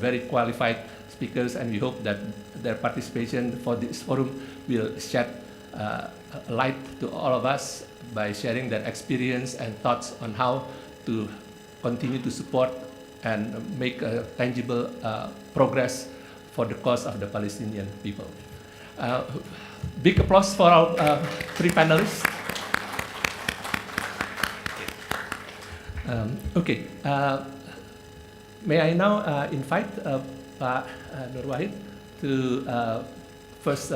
very qualified speakers, and we hope that their participation for this forum will shed light to all of us by sharing their experience and thoughts on how to continue to support and make tangible progress for the cause of the Palestinian people. Big applause for our three panelists. May I now invite Pak Nur Wahid to first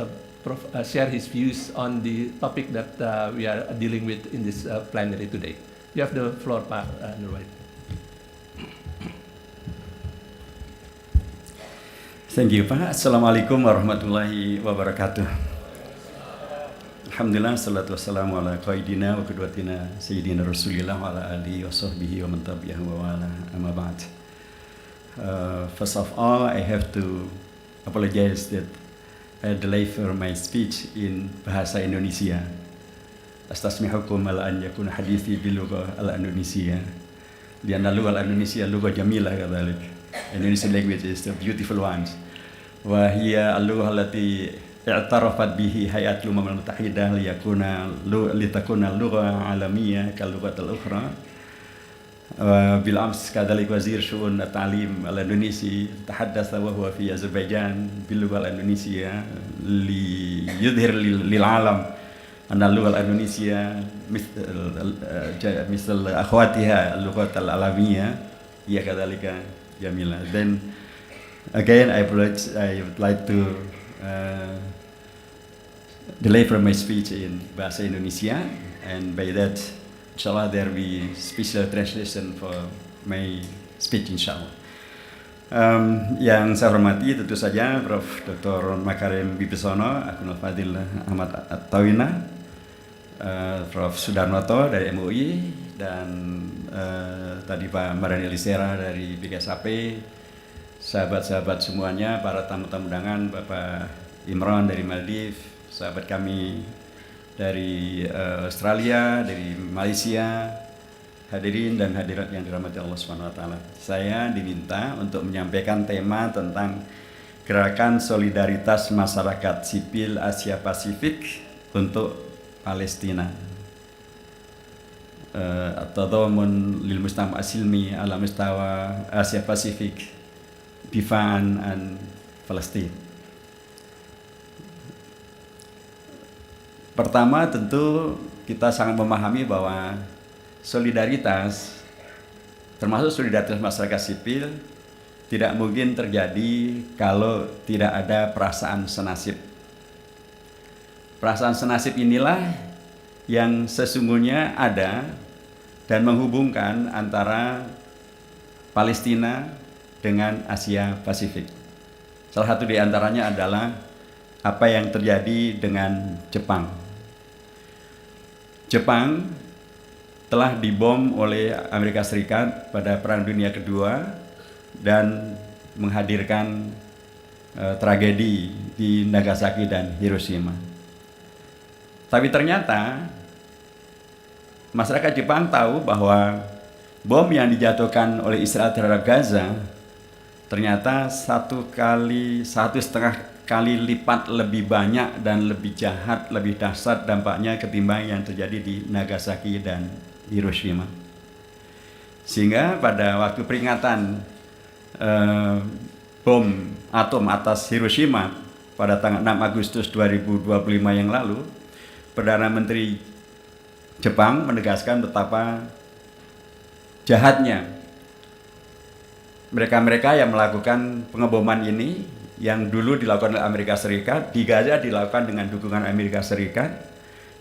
share his views on the topic that we are dealing with in this plenary today. You have the floor, Pak Nur Wahid. Thank you, Pak. Assalamualaikum warahmatullahi wabarakatuh. Alhamdulillah, salatu wassalamu ala qaidina wa qudwatina sayyidina Rasulillah wa ala alihi wa sahbihi wa man tabi'ahu wa ala amma ba'd. First of all, I have to apologize that I deliver my speech in bahasa Indonesia. Astasmihukum ala an yakuna hadithi bil lugha al-Indonesia. Lianna lugha al-Indonesia lugha jamilah kadhalik. Indonesian language is a beautiful one. Wa hiya al-lugha allati i'tarafat bihi hayat al-umam al-mutahidah litakuna lugha alamiyah kal lughat al-ukhra. Bil ams kadhalik wazir syu'un at-ta'lim al-Indonesi tahaddatsa wa huwa fi Azerbaijan bil lugha al-Indonesia li yudhhir lil alam anna lugha al-Indonesia misal akhwatiha al-lughat al-alamiyah hiya kadhalika jamila. Then again, I would like to deliver my speech in bahasa Indonesia, and by that, inshallah, there will be special translation for my speech, inshallah. Yang saya hormati tentu saja Prof. Dr. Makarim Bibisono, Akun Al-Fadil Ahmad At-Tawina, Prof. Sudarnoto dari MUI, dan tadi Pak Mardhani Alisera dari BKSAP, sahabat-sahabat semuanya, para tamu-tamu undangan, Bapak Imran dari Maldives, sahabat kami dari Australia, dari Malaysia, hadirin dan hadirat yang dirahmati Allah Subhanahu wa taala. Saya diminta untuk menyampaikan tema tentang gerakan solidaritas masyarakat sipil Asia Pasifik untuk Palestina. At-tadhamun lil mujtama' as-silmi ala mustawa Asia Pasifik difa'an an Palestina. Pertama, tentu kita sangat memahami bahwa solidaritas, termasuk solidaritas masyarakat sipil, tidak mungkin terjadi kalau tidak ada perasaan senasib. Perasaan senasib inilah yang sesungguhnya ada dan menghubungkan antara Palestina dengan Asia Pasifik. Salah satu di antaranya adalah apa yang terjadi dengan Jepang. Jepang telah dibom oleh Amerika Serikat pada Perang Dunia Kedua dan menghadirkan tragedi di Nagasaki dan Hiroshima. Tapi ternyata masyarakat Jepang tahu bahwa bom yang dijatuhkan oleh Israel terhadap Gaza ternyata 1,5 kali lipat lebih banyak dan lebih jahat, lebih dahsyat dampaknya ketimbang yang terjadi di Nagasaki dan Hiroshima. Sehingga pada waktu peringatan bom atom atas Hiroshima pada tanggal 6 Agustus 2025 yang lalu, Perdana Menteri Jepang menegaskan betapa jahatnya mereka-mereka yang melakukan pengeboman ini, yang dulu dilakukan oleh Amerika Serikat, di Gaza dilakukan dengan dukungan Amerika Serikat,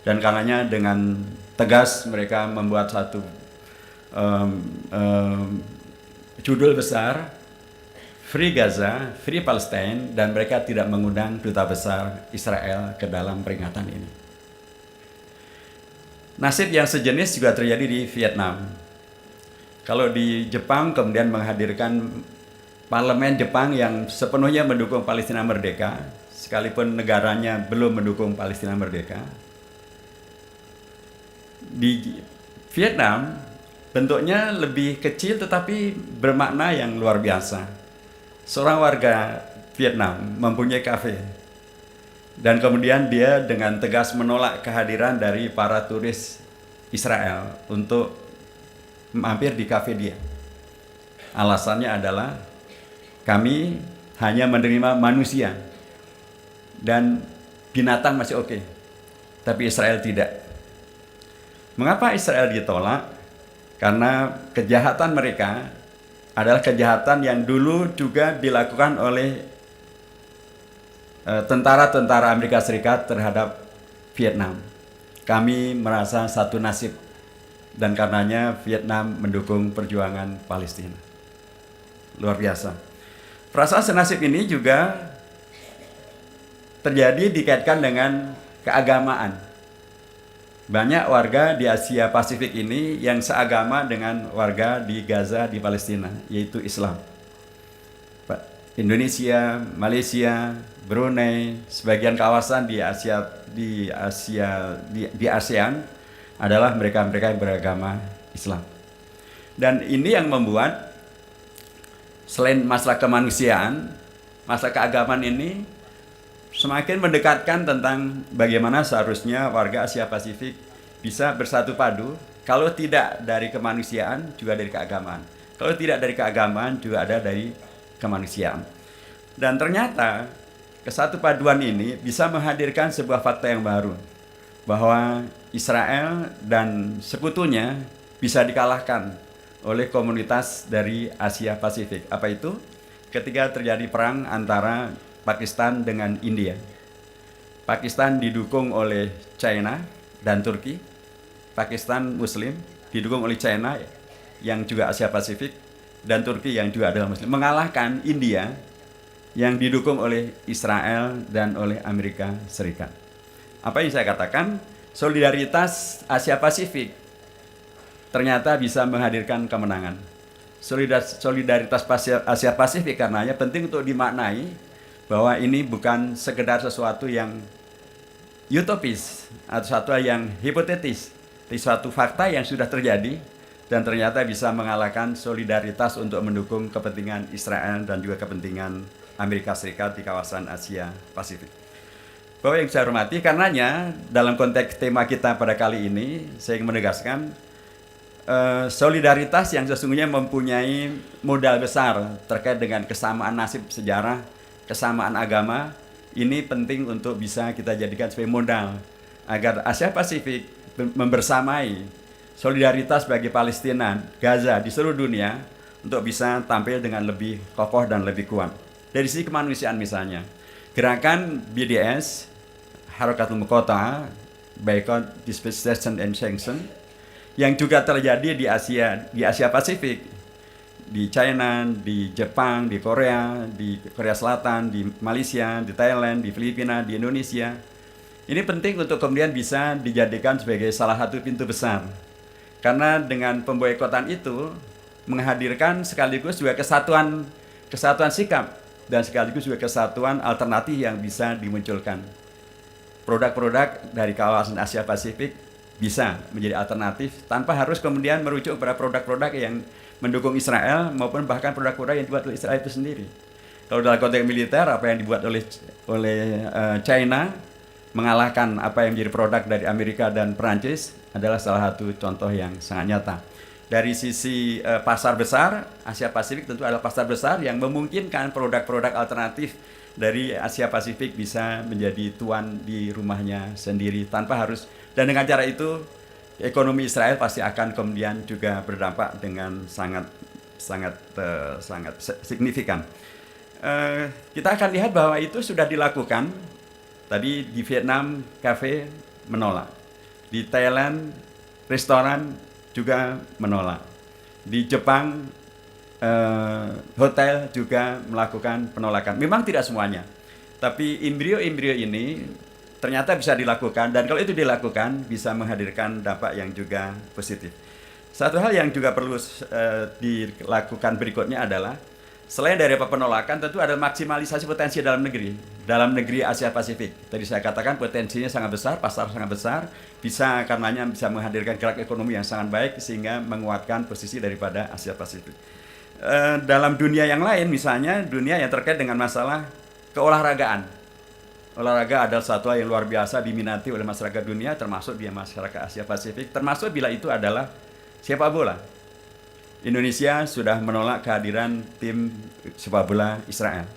dan karenanya dengan tegas mereka membuat satu judul besar, Free Gaza, Free Palestine, dan mereka tidak mengundang duta besar Israel ke dalam peringatan ini. Nasib yang sejenis juga terjadi di Vietnam. Kalau di Jepang kemudian menghadirkan parlemen Jepang yang sepenuhnya mendukung Palestina merdeka, sekalipun negaranya belum mendukung Palestina merdeka. Di Vietnam bentuknya lebih kecil tetapi bermakna yang luar biasa. seorang warga Vietnam mempunyai kafe, dan kemudian dia dengan tegas menolak kehadiran dari para turis Israel untuk mampir di kafe dia. Alasannya adalah kami hanya menerima manusia dan binatang masih oke, tapi Israel tidak. Mengapa Israel ditolak? Karena kejahatan mereka adalah kejahatan yang dulu juga dilakukan oleh tentara-tentara Amerika Serikat terhadap Vietnam. Kami merasa satu nasib, dan karenanya Vietnam mendukung perjuangan Palestina. Luar biasa. Perasaan senasib ini juga terjadi dikaitkan dengan keagamaan. Banyak warga di Asia Pasifik ini yang seagama dengan warga di Gaza di Palestina, yaitu Islam. Indonesia, Malaysia, Brunei, sebagian kawasan di ASEAN adalah mereka-mereka yang beragama Islam. Dan ini yang membuat selain masalah kemanusiaan, masalah keagamaan ini semakin mendekatkan tentang bagaimana seharusnya warga Asia Pasifik bisa bersatu padu, kalau tidak dari kemanusiaan juga dari keagamaan. Kalau tidak dari keagamaan juga ada dari kemanusiaan. Dan ternyata kesatu paduan ini bisa menghadirkan sebuah fakta yang baru, bahwa Israel dan sekutunya bisa dikalahkan oleh komunitas dari Asia Pasifik. Apa itu? Ketika terjadi perang antara Pakistan dengan India. Pakistan didukung oleh China dan Turki. Pakistan Muslim didukung oleh China yang juga Asia Pasifik, dan Turki yang juga adalah Muslim, mengalahkan India yang didukung oleh Israel dan oleh Amerika Serikat. Apa yang saya katakan? Solidaritas Asia Pasifik ternyata bisa menghadirkan kemenangan. Solidaritas Asia Pasifik karenanya penting untuk dimaknai bahwa ini bukan sekedar sesuatu yang utopis atau sesuatu yang hipotetis, tapi suatu fakta yang sudah terjadi dan ternyata bisa mengalahkan solidaritas untuk mendukung kepentingan Israel dan juga kepentingan Amerika Serikat di kawasan Asia Pasifik. Bapak yang saya hormati, karenanya dalam konteks tema kita pada kali ini, saya ingin menegaskan solidaritas yang sesungguhnya mempunyai modal besar terkait dengan kesamaan nasib sejarah, kesamaan agama. Ini penting untuk bisa kita jadikan sebagai modal agar Asia Pasifik membersamai solidaritas bagi Palestina, Gaza, di seluruh dunia untuk bisa tampil dengan lebih kokoh dan lebih kuat. Dari sisi kemanusiaan misalnya, gerakan BDS, Harakatul Muqatta'ah, Boycott, Dispossession and Sanction, yang juga terjadi di Asia Pasifik, di China, di Jepang, di Korea Selatan, di Malaysia, di Thailand, di Filipina, di Indonesia. Ini penting untuk kemudian bisa dijadikan sebagai salah satu pintu besar. Karena dengan pemboikotan itu menghadirkan sekaligus juga kesatuan sikap dan sekaligus juga kesatuan alternatif yang bisa dimunculkan. Produk-produk dari kawasan Asia Pasifik bisa menjadi alternatif tanpa harus kemudian merujuk pada produk-produk yang mendukung Israel maupun bahkan produk-produk yang dibuat oleh Israel itu sendiri. Kalau dalam konteks militer, apa yang dibuat oleh China mengalahkan apa yang menjadi produk dari Amerika dan Perancis adalah salah satu contoh yang sangat nyata. Dari sisi pasar besar, Asia Pasifik tentu adalah pasar besar yang memungkinkan produk-produk alternatif dari Asia Pasifik bisa menjadi tuan di rumahnya sendiri tanpa harus, dan dengan cara itu ekonomi Israel pasti akan kemudian juga berdampak dengan sangat signifikan. Kita akan lihat bahwa itu sudah dilakukan. Tadi di Vietnam, kafe menolak. Di Thailand, restoran juga menolak. Di Jepang, hotel juga melakukan penolakan. Memang tidak semuanya, tapi embrio-embrio ini ternyata bisa dilakukan, dan kalau itu dilakukan bisa menghadirkan dampak yang juga positif. Satu hal yang juga perlu dilakukan berikutnya adalah selain dari penolakan, tentu ada maksimalisasi potensi dalam negeri Asia Pasifik. Tadi saya katakan potensinya sangat besar, pasar sangat besar, karenanya bisa menghadirkan gerak ekonomi yang sangat baik sehingga menguatkan posisi daripada Asia Pasifik. dalam dunia yang lain, misalnya dunia yang terkait dengan masalah keolahragaan. Olahraga adalah satu hal yang luar biasa diminati oleh masyarakat dunia, termasuk di masyarakat Asia Pasifik, termasuk bila itu adalah sepak bola. Indonesia sudah menolak kehadiran tim sepak bola Israel.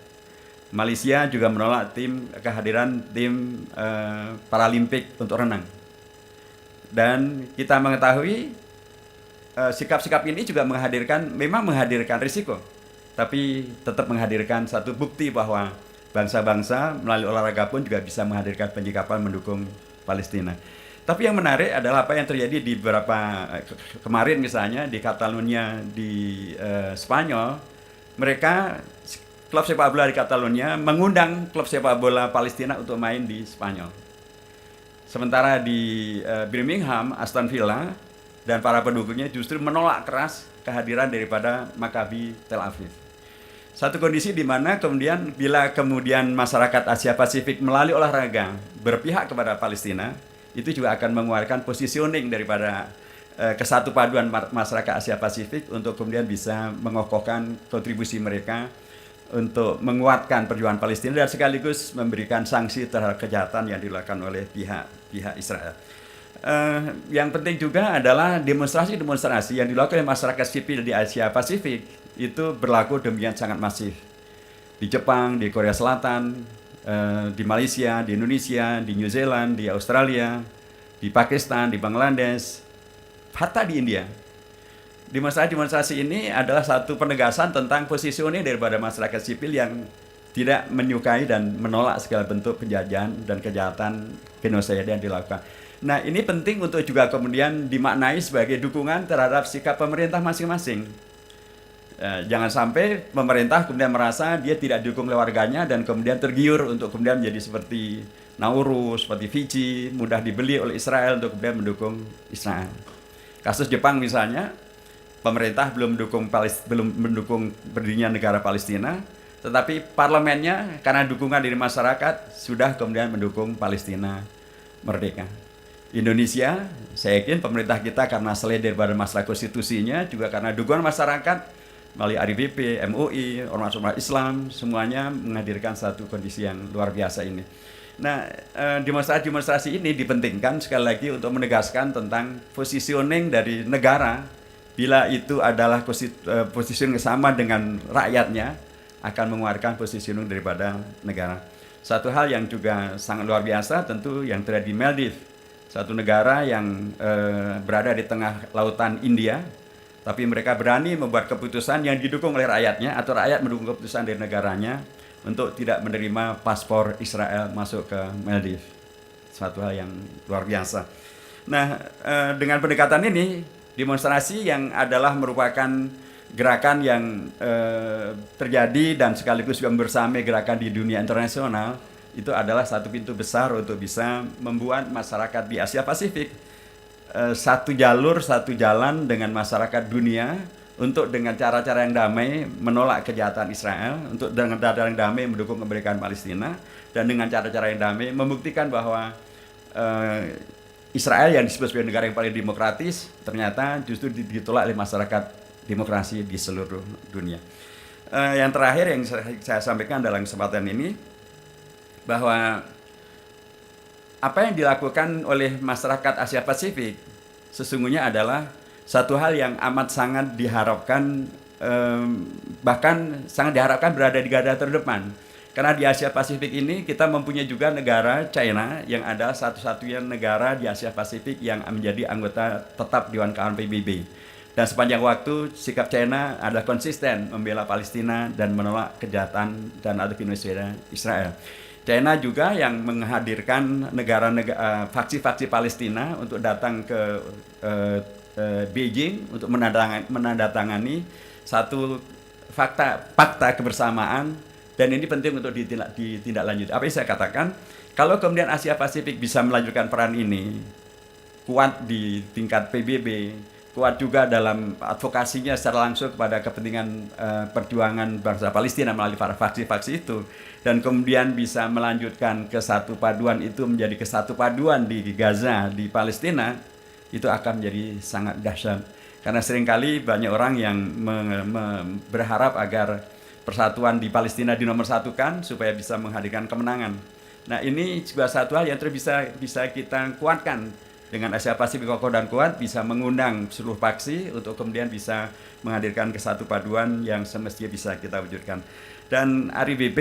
Malaysia juga menolak kehadiran tim Paralimpik untuk renang. Dan kita mengetahui sikap-sikap ini juga memang menghadirkan risiko, tapi tetap menghadirkan satu bukti bahwa bangsa-bangsa melalui olahraga pun juga bisa menghadirkan penyikapan mendukung Palestina. Tapi yang menarik adalah apa yang terjadi di beberapa kemarin, misalnya di Catalonia di Spanyol, mereka klub sepak bola di Catalonia mengundang klub sepak bola Palestina untuk main di Spanyol. Sementara di Birmingham, Aston Villa dan para pendukungnya justru menolak keras kehadiran daripada Maccabi Tel Aviv. Satu kondisi di mana kemudian bila masyarakat Asia Pasifik melalui olahraga berpihak kepada Palestina, itu juga akan mengeluarkan positioning daripada kesatu paduan masyarakat Asia Pasifik untuk kemudian bisa mengokohkan kontribusi mereka untuk menguatkan perjuangan Palestina dan sekaligus memberikan sanksi terhadap kejahatan yang dilakukan oleh pihak Israel. Yang penting juga adalah demonstrasi-demonstrasi yang dilakukan oleh masyarakat sipil di Asia Pasifik itu berlaku demikian sangat masif. Di Jepang, di Korea Selatan, di Malaysia, di Indonesia, di New Zealand, di Australia, di Pakistan, di Bangladesh, hatta di India. Demonstrasi ini adalah satu penegasan tentang positioning daripada masyarakat sipil yang tidak menyukai dan menolak segala bentuk penjajahan dan kejahatan genosida yang dilakukan. Nah, ini penting untuk juga kemudian dimaknai sebagai dukungan terhadap sikap pemerintah masing-masing. Jangan sampai pemerintah kemudian merasa dia tidak didukung oleh warganya dan kemudian tergiur untuk kemudian menjadi seperti Nauru, seperti Fiji, mudah dibeli oleh Israel untuk kemudian mendukung Israel. Kasus Jepang misalnya, pemerintah belum mendukung berdirinya negara Palestina, tetapi parlemennya karena dukungan dari masyarakat sudah kemudian mendukung Palestina merdeka. Indonesia, saya yakin pemerintah kita karena selain daripada masalah konstitusinya, juga karena dukungan masyarakat melalui ARIBP, MUI, ormas-ormas Islam, semuanya menghadirkan satu kondisi yang luar biasa ini. Nah, demonstrasi ini dipentingkan sekali lagi untuk menegaskan tentang positioning dari negara. Bila itu adalah positioning sama dengan rakyatnya, akan mengeluarkan positioning daripada negara. Satu hal yang juga sangat luar biasa tentu yang terjadi di Maldives, satu negara yang berada di tengah lautan India, tapi mereka berani membuat keputusan yang didukung oleh rakyatnya atau rakyat mendukung keputusan dari negaranya untuk tidak menerima paspor Israel masuk ke Maldives. Suatu hal yang luar biasa. Nah, dengan pendekatan ini, demonstrasi yang adalah merupakan gerakan yang terjadi dan sekaligus juga bersama gerakan di dunia internasional, itu adalah satu pintu besar untuk bisa membuat masyarakat di Asia Pasifik satu jalur, satu jalan dengan masyarakat dunia untuk dengan cara-cara yang damai menolak kejahatan Israel, untuk dengan cara yang damai mendukung kemerdekaan Palestina, dan dengan cara-cara yang damai membuktikan bahwa Israel yang disebut sebagai negara yang paling demokratis ternyata justru ditolak oleh masyarakat demokrasi di seluruh dunia. Yang terakhir yang saya sampaikan dalam kesempatan ini, bahwa apa yang dilakukan oleh masyarakat Asia Pasifik sesungguhnya adalah satu hal yang amat sangat diharapkan, bahkan sangat diharapkan berada di garda terdepan. Karena di Asia Pasifik ini kita mempunyai juga negara China yang ada satu-satunya negara di Asia Pasifik yang menjadi anggota tetap Dewan Keamanan PBB. Dan sepanjang waktu sikap China adalah konsisten membela Palestina dan menolak kejahatan dan atau genosida Israel. China juga yang menghadirkan negara-negara faksi-faksi Palestina untuk datang ke Beijing untuk menandatangani satu fakta kebersamaan, dan ini penting untuk ditindaklanjuti. Apa yang saya katakan, kalau kemudian Asia Pasifik bisa melanjutkan peran ini, kuat di tingkat PBB, kuat juga dalam advokasinya secara langsung kepada kepentingan perjuangan bangsa Palestina melalui para faksi-faksi itu, dan kemudian bisa melanjutkan kesatu paduan itu menjadi kesatu paduan di Gaza, di Palestina, itu akan menjadi sangat dahsyat. Karena seringkali banyak orang yang berharap agar persatuan di Palestina dinomorsatukan supaya bisa menghadirkan kemenangan. Nah, ini juga satu hal yang terus bisa kita kuatkan dengan Asia Pasifik kokoh dan kuat, bisa mengundang seluruh faksi untuk kemudian bisa menghadirkan kesatu paduan yang semestinya bisa kita wujudkan. Dan ARIBP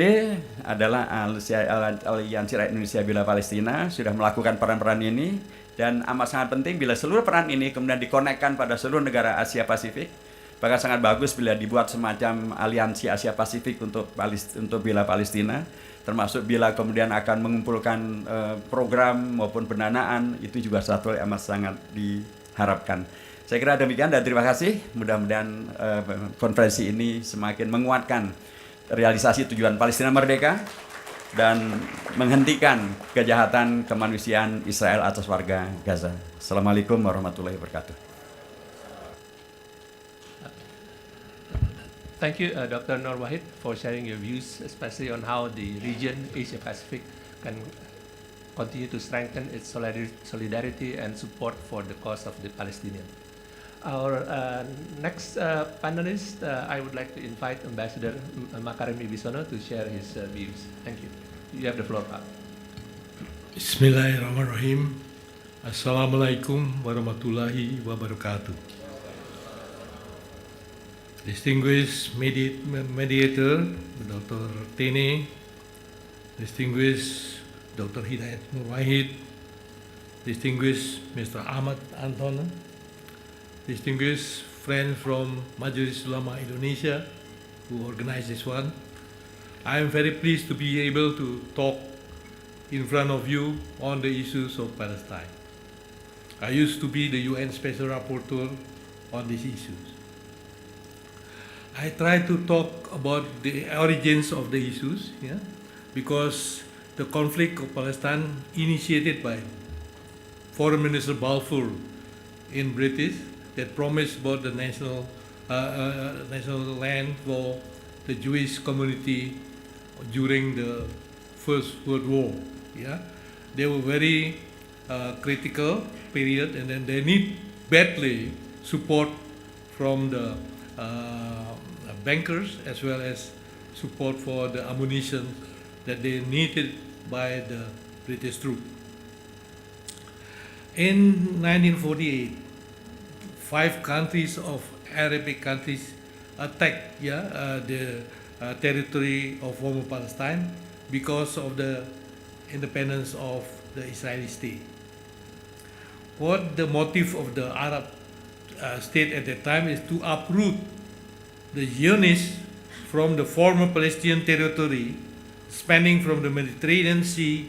adalah Aliansi Rakyat Indonesia Bela Palestina sudah melakukan peran-peran ini, dan amat sangat penting bila seluruh peran ini kemudian dikonekkan pada seluruh negara Asia Pasifik. Bahkan sangat bagus bila dibuat semacam aliansi Asia Pasifik untuk Bela Palestina, termasuk bila kemudian akan mengumpulkan program maupun pendanaan, itu juga satu yang amat sangat diharapkan. Saya kira demikian dan terima kasih. Mudah-mudahan konferensi ini semakin menguatkan realisasi tujuan Palestina merdeka dan menghentikan kejahatan kemanusiaan Israel atas warga Gaza. Assalamualaikum warahmatullahi wabarakatuh. Thank you, Dr. Nur Wahid, for sharing your views, especially on how the region, Asia Pacific, can continue to strengthen its solidarity and support for the cause of the Palestinians. Our next panelist, I would like to invite Ambassador Makarim Ibisono to share his views. Thank you. You have the floor, Pak. Bismillahirrahmanirrahim. Assalamualaikum warahmatullahi wabarakatuh. Distinguished mediator, Dr. Tene, distinguished Dr. Hidayat Nur Wahid, distinguished Mr. Ahmad Anton, distinguished friends from Majelis Ulama Indonesia who organized this one. I am very pleased to be able to talk in front of you on the issues of Palestine. I used to be the UN Special Rapporteur on these issues. I try to talk about the origins of the issues, because the conflict of Palestine initiated by Foreign Minister Balfour in British that promised about the national land for the Jewish community during the First World War. They were very critical period, and then they need badly support from the bankers as well as support for the ammunition that they needed by the British troops. In 1948, 5 countries of Arabic countries attacked the territory of former Palestine because of the independence of the Israeli state. What the motive of the Arab state at that time is to uproot the Zionists from the former Palestinian territory spanning from the Mediterranean Sea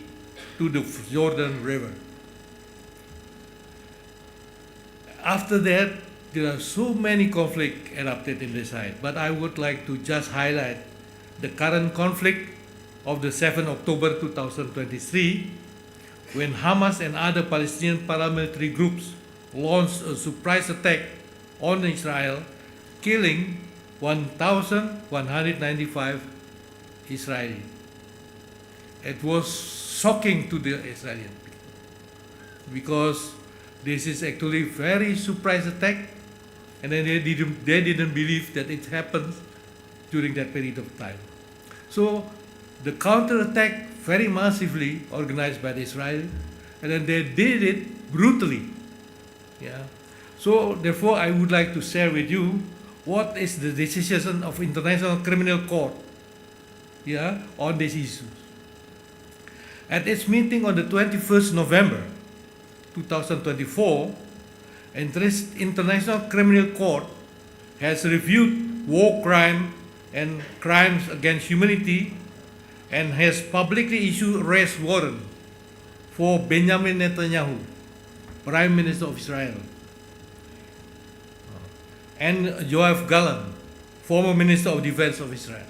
to the Jordan River. After that, there are so many conflicts erupted in the site, but I would like to just highlight the current conflict of the 7th October 2023, when Hamas and other Palestinian paramilitary groups launched a surprise attack on Israel, killing 1,195 Israelis. It was shocking to the Israeli people because this is actually very surprise attack, and then they didn't believe that it happened during that period of time. So the counter-attack very massively organized by the Israelis, and then they did it brutally. So therefore, I would like to share with you what is the decision of International Criminal Court on these issues. At its meeting on the 21st November 2024, International Criminal Court has reviewed war crime and crimes against humanity and has publicly issued arrest warrant for Benjamin Netanyahu, Prime Minister of Israel, and Yoav Gallant, former Minister of Defense of Israel.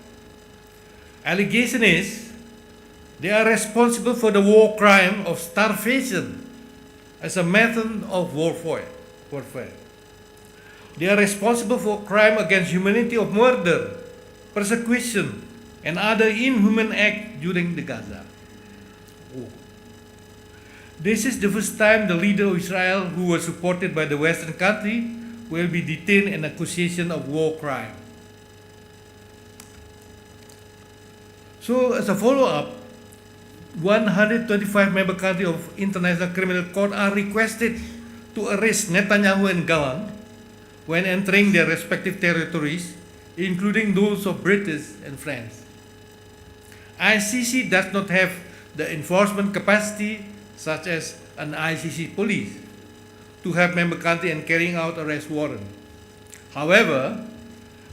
Allegation is they are responsible for the war crime of starvation as a method of warfare. They are responsible for crime against humanity of murder, persecution, and other inhuman acts during the Gaza war. This is the first time the leader of Israel, who was supported by the Western country, will be detained on accusation of war crime. So as a follow-up, 125 member countries of International Criminal Court are requested to arrest Netanyahu and Gallant when entering their respective territories, including those of British and France. ICC does not have the enforcement capacity, such as an ICC police, to have member country and carrying out arrest warrant. However,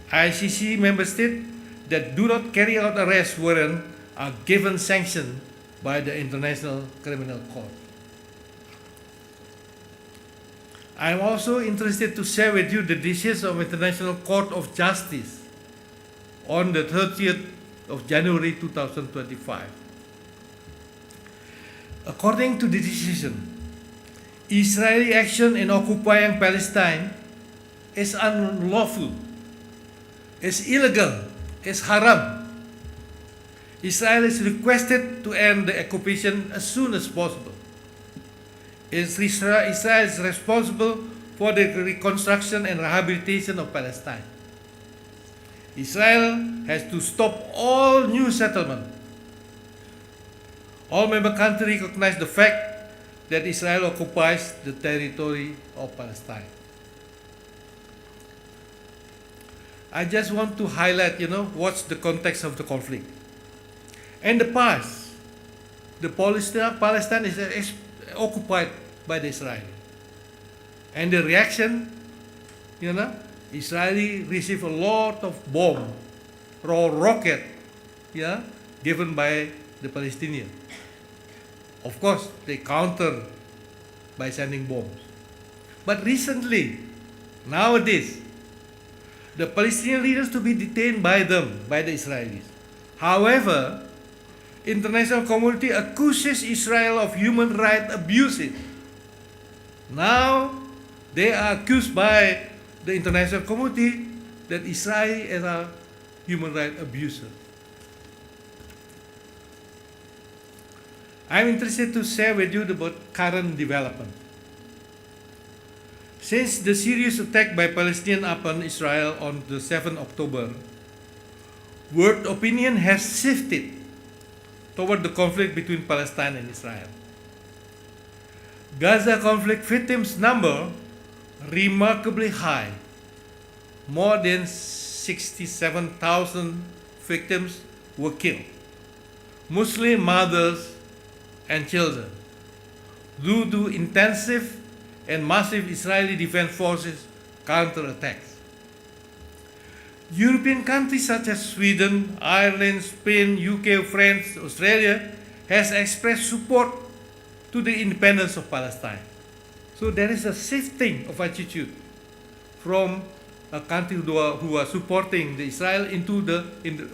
ICC member states that do not carry out arrest warrant are given sanction by the International Criminal Court. I am also interested to share with you the decision of International Court of Justice on the 30th of January 2025. According to the decision, Israeli action in occupying Palestine is unlawful, is illegal, is haram. Israel is requested to end the occupation as soon as possible. Israel is responsible for the reconstruction and rehabilitation of Palestine. Israel has to stop all new settlement. All member countries recognize the fact that Israel occupies the territory of Palestine. I just want to highlight, what's the context of the conflict. In the past, Palestine is occupied by the Israeli. And the reaction, Israeli received a lot of bomb or rocket, given by the Palestinians. Of course, they counter by sending bombs. But recently, nowadays, the Palestinian leaders to be detained by them, by the Israelis. However, international community accuses Israel of human rights abuses. Now, they are accused by the international community that Israel is a human rights abuser. I am interested to share with you about current development. Since the serious attack by Palestinians upon Israel on the 7th October, world opinion has shifted toward the conflict between Palestine and Israel. Gaza conflict victims number remarkably high. More than 67,000 victims were killed, mostly mothers and children, due to intensive and massive Israeli Defense Forces counterattacks. European countries such as Sweden, Ireland, Spain, UK, France, Australia has expressed support to the independence of Palestine. So there is a shifting of attitude from a country who are supporting the Israel into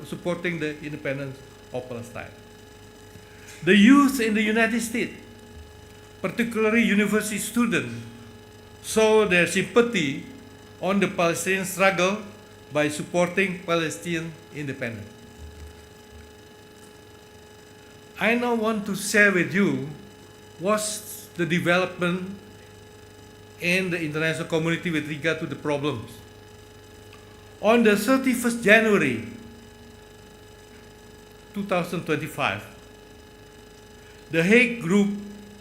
supporting the independence of Palestine. The youth in the United States, particularly university students, show their sympathy on the Palestinian struggle by supporting Palestinian independence. I now want to share with you what's the development in the international community with regard to the problems. On the 31st January 2025, the Hague Group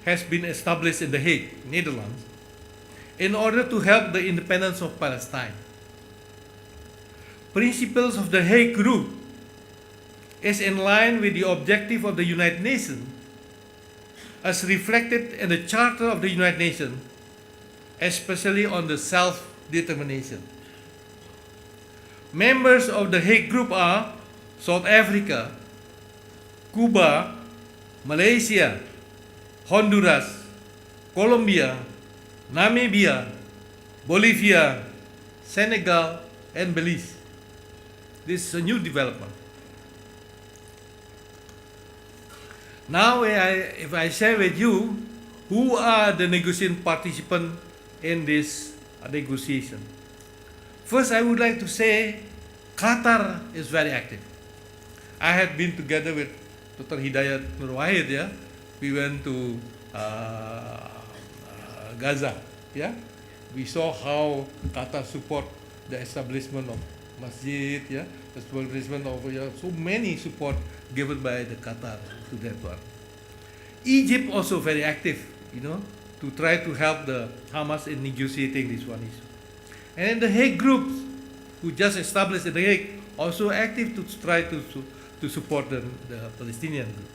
has been established in The Hague, Netherlands, in order to help the independence of Palestine. Principles of the Hague Group is in line with the objective of the United Nations as reflected in the Charter of the United Nations, especially on the self-determination. Members of the Hague Group are South Africa, Cuba, Malaysia, Honduras, Colombia, Namibia, Bolivia, Senegal, and Belize. This is a new development. Now, if I share with you who are the negotiating participants in this negotiation. First, I would like to say Qatar is very active. I had been together with Dr. Hidayat Nur Wahid, We went to Gaza, We saw how Qatar support the establishment of masjid, yeah, the establishment of so many support given by the Qatar to that one. Egypt also very active, to try to help the Hamas in negotiating this one issue. And then the Hague groups, who just established in the Hague, also active to try to support the Palestinian group.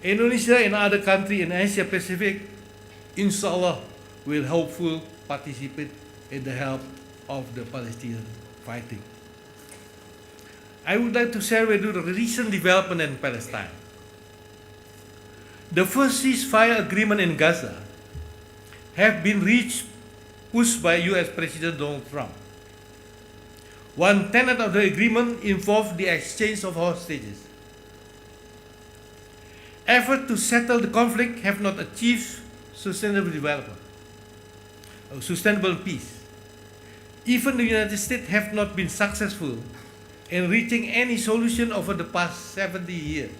Indonesia and other countries in Asia Pacific, inshallah, will hopefully participate in the help of the Palestinian fighting. I would like to share with you the recent development in Palestine. The first ceasefire agreement in Gaza have been reached, pushed by US President Donald Trump. One tenet of the agreement involved the exchange of hostages. Efforts to settle the conflict have not achieved sustainable development, or sustainable peace. Even the United States have not been successful in reaching any solution over the past 70 years.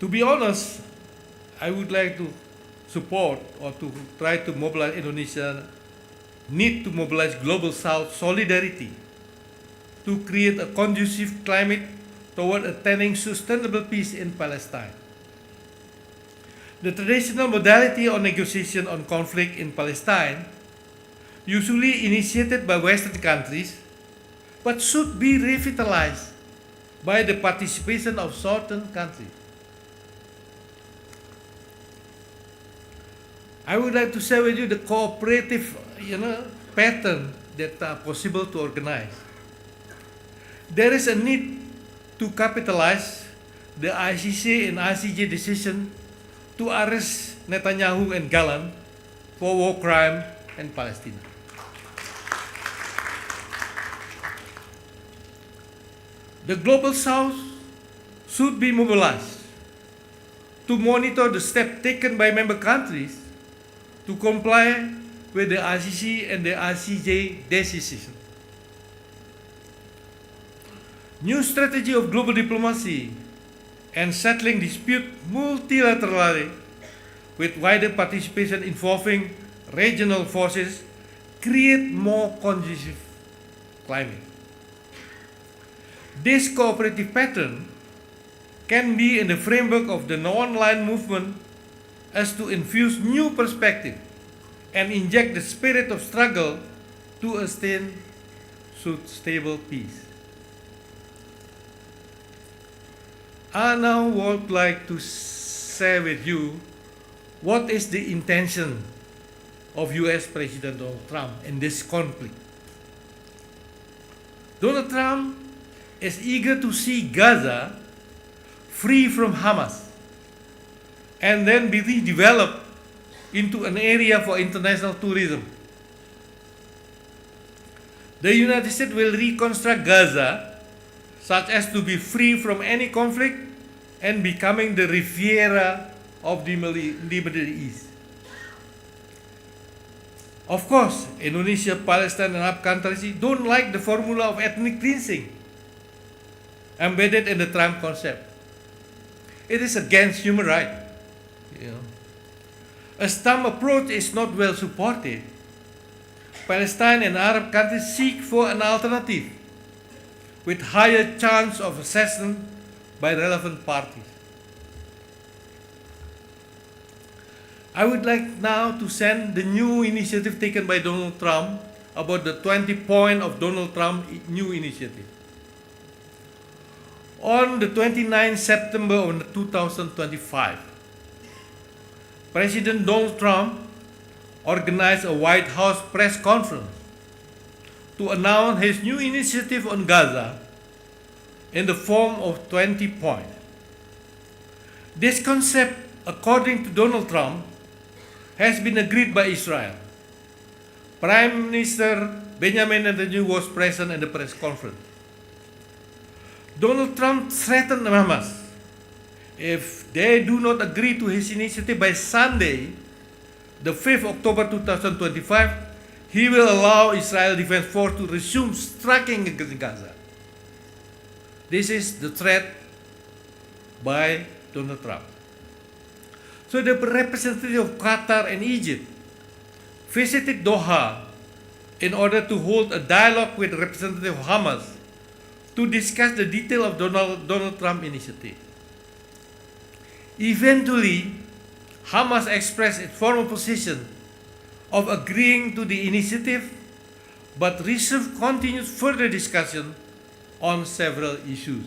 To be honest, I would like to support or to try to mobilize Indonesia need to mobilize global South solidarity to create a conducive climate toward attaining sustainable peace in Palestine. The traditional modality of negotiation on conflict in Palestine, usually initiated by Western countries, but should be revitalized by the participation of Southern countries. I would like to share with you the cooperative pattern that are possible to organize. There is a need to capitalize the ICC and ICJ decision to arrest Netanyahu and Gallant for war crime in Palestine. The Global South should be mobilized to monitor the steps taken by member countries to comply with the ICC and the ICJ decision. New strategy of global diplomacy and settling dispute multilaterally with wider participation involving regional forces create more conducive climate. This cooperative pattern can be in the framework of the non-aligned movement as to infuse new perspective and inject the spirit of struggle to attain stable peace. I now would like to share with you what is the intention of US President Donald Trump in this conflict. Donald Trump is eager to see Gaza free from Hamas and then be redeveloped into an area for international tourism. The United States will reconstruct Gaza such as to be free from any conflict and becoming the Riviera of the Middle East. Of course, Indonesia, Palestine, and Arab countries don't like the formula of ethnic cleansing embedded in the Trump concept. It is against human rights. As Trump approach is not well supported, Palestine and Arab countries seek for an alternative with higher chance of assessment by relevant parties. I would like now to send the new initiative taken by Donald Trump about the 20 points of Donald Trump's new initiative. On the 29th September of 2025, President Donald Trump organized a White House press conference to announce his new initiative on Gaza in the form of 20 points. This concept, according to Donald Trump, has been agreed by Israel. Prime Minister Benjamin Netanyahu was present in the press conference. Donald Trump threatened Hamas if they do not agree to his initiative by Sunday, the 5th October 2025, he will allow Israel Defense Force to resume striking against Gaza. This is the threat by Donald Trump. So the representative of Qatar and Egypt visited Doha in order to hold a dialogue with representative of Hamas to discuss the detail of Donald Trump initiative. Eventually, Hamas expressed its formal position of agreeing to the initiative, but reserved continued further discussion on several issues.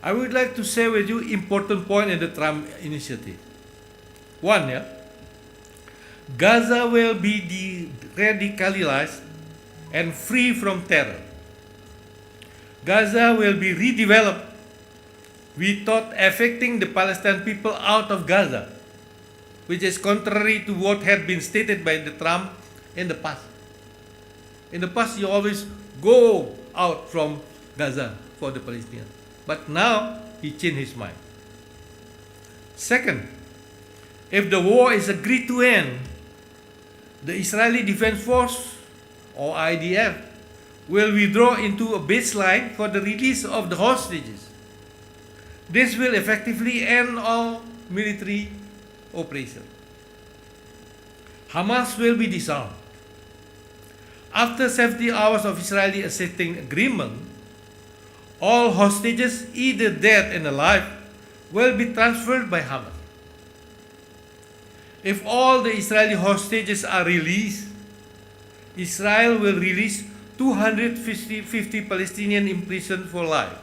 I would like to share with you important point in the Trump initiative. One, Gaza will be de-radicalized and free from terror. Gaza will be redeveloped without affecting the Palestinian people out of Gaza, which is contrary to what had been stated by the Trump in the past. In the past, you always go out from Gaza for the Palestinians. But now, he changed his mind. Second, if the war is agreed to end, the Israeli Defense Force, or IDF, will withdraw into a baseline for the release of the hostages. This will effectively end all military operations. Hamas will be disarmed. After 70 hours of Israeli accepting agreement, all hostages, either dead and alive, will be transferred by Hamas. If all the Israeli hostages are released, Israel will release 250 Palestinians imprisoned for life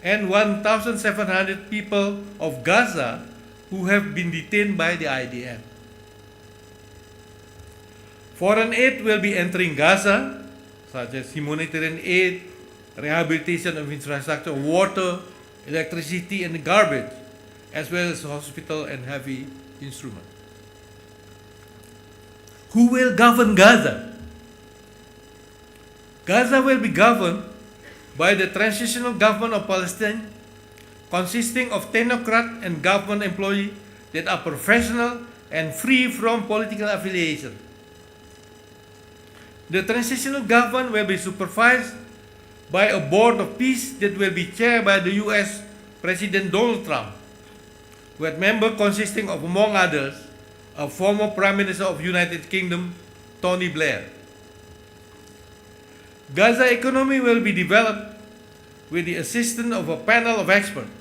and 1,700 people of Gaza who have been detained by the IDF. Foreign aid will be entering Gaza, such as humanitarian aid, rehabilitation of infrastructure, water, electricity, and garbage, as well as hospital and heavy instruments. Who will govern Gaza? Gaza will be governed by the Transitional Government of Palestine, consisting of technocrat and government employees that are professional and free from political affiliation. The transitional government will be supervised by a board of peace that will be chaired by the US President Donald Trump, with members consisting of, among others, a former Prime Minister of United Kingdom, Tony Blair. Gaza economy will be developed with the assistance of a panel of experts.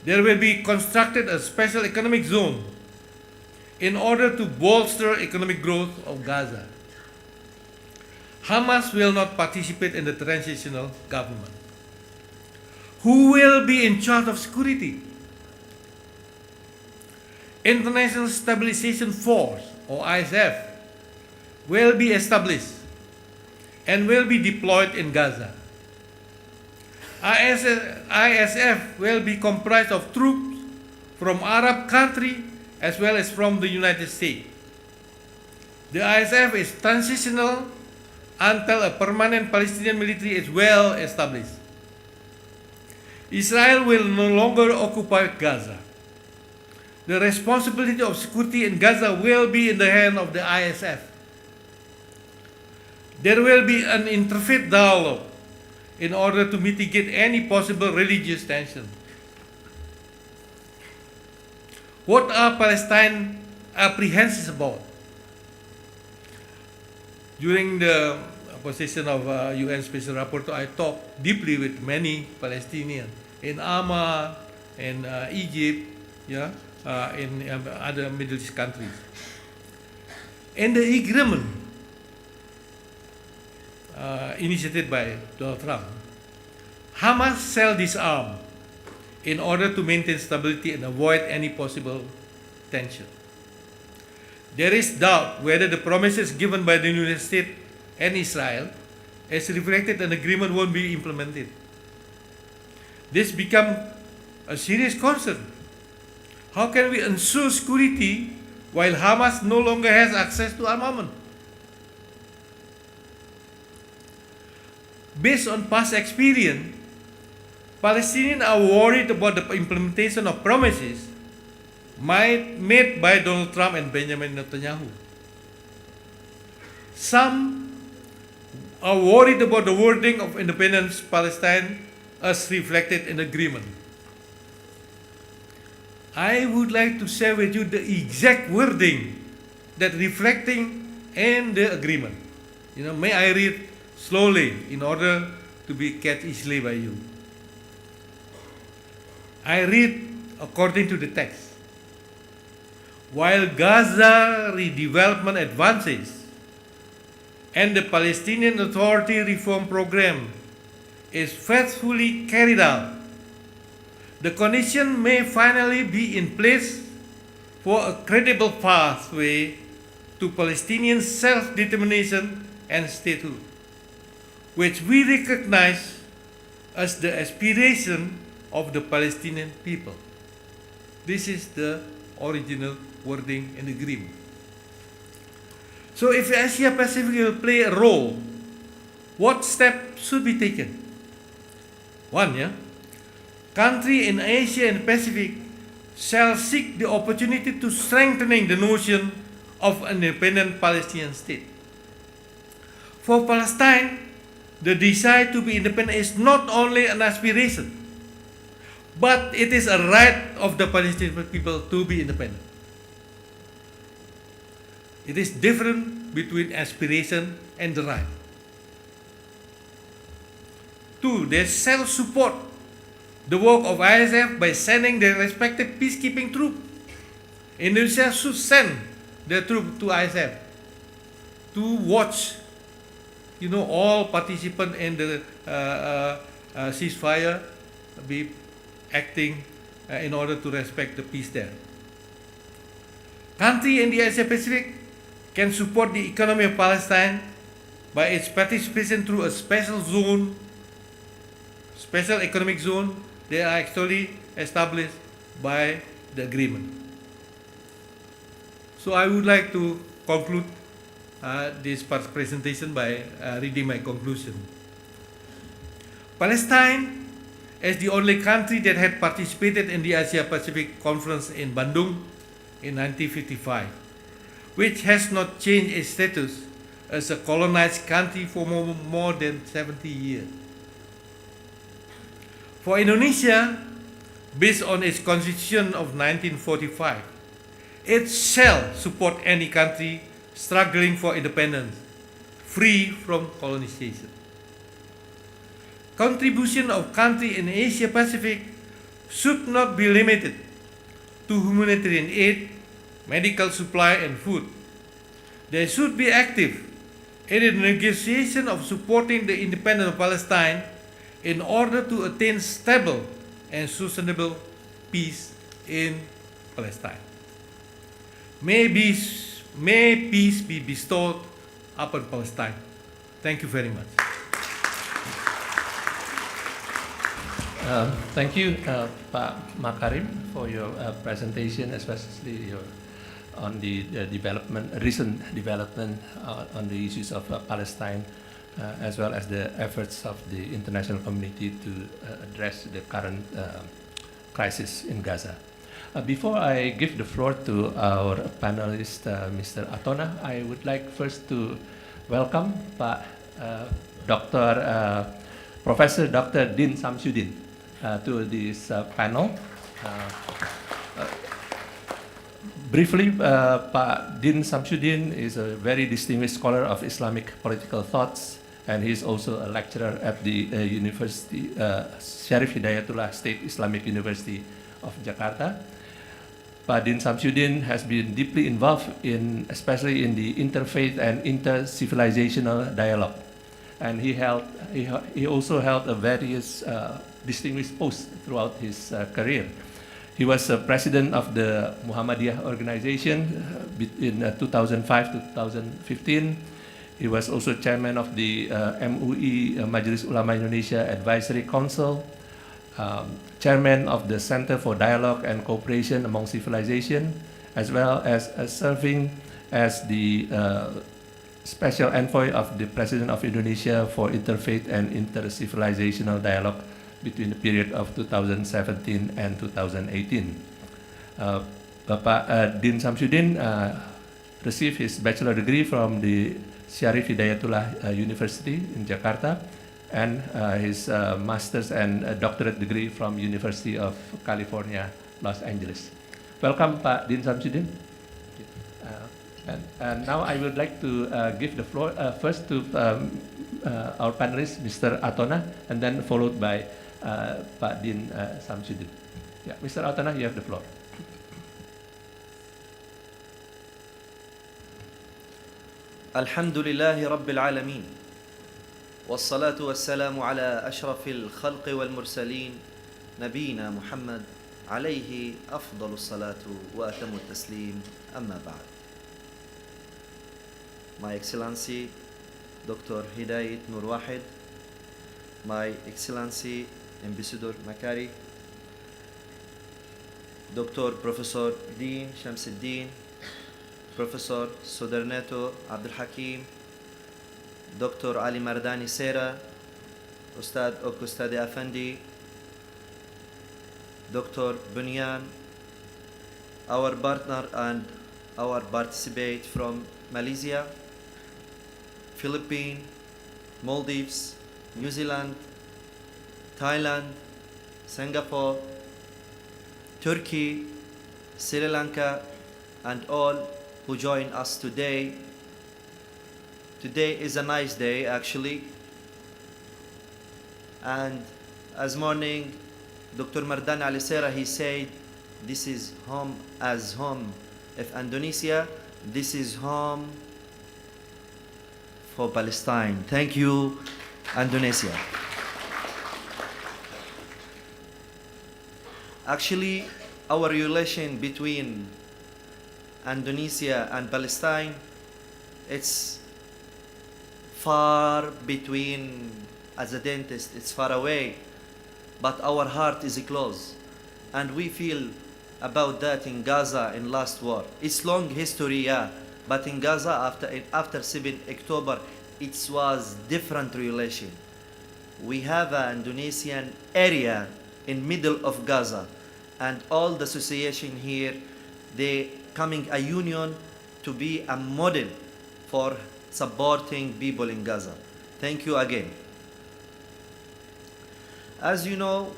There will be constructed a special economic zone in order to bolster economic growth of Gaza. Hamas will not participate in the transitional government. Who will be in charge of security? International Stabilization Force, or ISF, will be established and will be deployed in Gaza. ISF will be comprised of troops from Arab countries as well as from the United States. The ISF is transitional until a permanent Palestinian military is well established. Israel will no longer occupy Gaza. The responsibility of security in Gaza will be in the hand of the ISF. There will be an interfaith dialogue in order to mitigate any possible religious tension. What are Palestine apprehensions about? During the position of UN Special Rapporteur, I talked deeply with many Palestinians in Amman, in Egypt, in other Middle East countries. And the agreement initiated by Donald Trump, Hamas shall disarm in order to maintain stability and avoid any possible tension. There is doubt whether the promises given by the United States and Israel, as reflected in the agreement, won't be implemented. This becomes a serious concern. How can we ensure security while Hamas no longer has access to armament? Based on past experience, Palestinians are worried about the implementation of promises made by Donald Trump and Benjamin Netanyahu. Some are worried about the wording of independence Palestine as reflected in the agreement. I would like to share with you the exact wording that reflecting in the agreement. May I read slowly in order to be catch easily by you. I read according to the text. While Gaza redevelopment advances and the Palestinian Authority reform program is faithfully carried out, the condition may finally be in place for a credible pathway to Palestinian self-determination and statehood, which we recognize as the aspiration of the Palestinian people. This is the original wording in the agreement. So if Asia Pacific will play a role, what steps should be taken? One, country in Asia and Pacific shall seek the opportunity to strengthening the notion of an independent Palestinian state. For Palestine, the desire to be independent is not only an aspiration, but it is a right of the Palestinian people to be independent. It is different between aspiration and the right. Two, they shall support the work of ISF by sending their respective peacekeeping troops. Indonesia should send their troops to ISF to watch, all participants in the ceasefire be acting in order to respect the peace there. Country in the Asia Pacific can support the economy of Palestine by its participation through a special economic zone. They are actually established by the agreement. So I would like to conclude this presentation by reading my conclusion. Palestine, as the only country that had participated in the Asia Pacific Conference in Bandung in 1955, which has not changed its status as a colonized country for more than 70 years. For Indonesia, based on its constitution of 1945, it shall support any country struggling for independence, free from colonization. Contribution of country in Asia Pacific should not be limited to humanitarian aid, medical supply and food. They should be active in the negotiation of supporting the independence of Palestine in order to attain stable and sustainable peace in Palestine. May peace be bestowed upon Palestine. Thank you very much. Thank you, Pak Makarim, for your presentation, especially on the recent development on the issues of Palestine, as well as the efforts of the international community to address the current crisis in Gaza. Before I give the floor to our panelist, Mr. Atona, I would like first to welcome Pak Professor Dr. Din Samsudin to this panel. Briefly, Pak Din Samsudin is a very distinguished scholar of Islamic political thoughts, and he is also a lecturer at the University Syarif Hidayatullah State Islamic University of Jakarta. Pak Din Samsudin has been deeply involved especially in the interfaith and inter-civilizational dialogue, and he also held various distinguished posts throughout his career. He was president of the Muhammadiyah organization in 2005 to 2015. He was also chairman of the MUI, Majelis Ulama Indonesia Advisory Council, chairman of the Center for Dialogue and Cooperation Among Civilization, as well as serving as the special envoy of the President of Indonesia for Interfaith and Inter-Civilizational Dialogue between the period of 2017 and 2018. Bapak Din Samsudin received his bachelor degree from the Syarif Hidayatullah University in Jakarta, and his master's and doctorate degree from University of California, Los Angeles. Welcome, Pak Din Samsudin. And now I would like to give the floor first to our panelist, Mr. Atona, and then followed by Pak Din Samsudin. Yeah, Mr. Atona, you have the floor. الحمد لله رب العالمين والصلاة والسلام على أشرف الخلق والمرسلين نبينا محمد عليه أفضل الصلاة وأتم التسليم أما بعد. My Excellency Dr. Hidayat Nur Wahid, My Excellency Ambassador Makari, Dr. Professor Dean Shamsuddin, Professor Sudarnoto Abdul Hakim, Dr. Ali Mardani Sera, Ustad Okustadi Afandi, Dr. Bunyan, our partner and our participant from Malaysia, Philippines, Maldives, New Zealand, Thailand, Singapore, Turkey, Sri Lanka, and all who join us today. Today is a nice day actually, and as morning Dr. Mardan Ali Sera, he said this is home as home of Indonesia, this is home for Palestine. Thank you, Indonesia. Actually, our relation between Indonesia and Palestine, it's far between, as a dentist, it's far away, but our heart is close. And we feel about that in Gaza in last war. It's long history, yeah, but in Gaza after 7 October, it was different relation. We have an Indonesian area in middle of Gaza, and all the association here, they coming a union to be a model for supporting people in Gaza. Thank you again. As you know,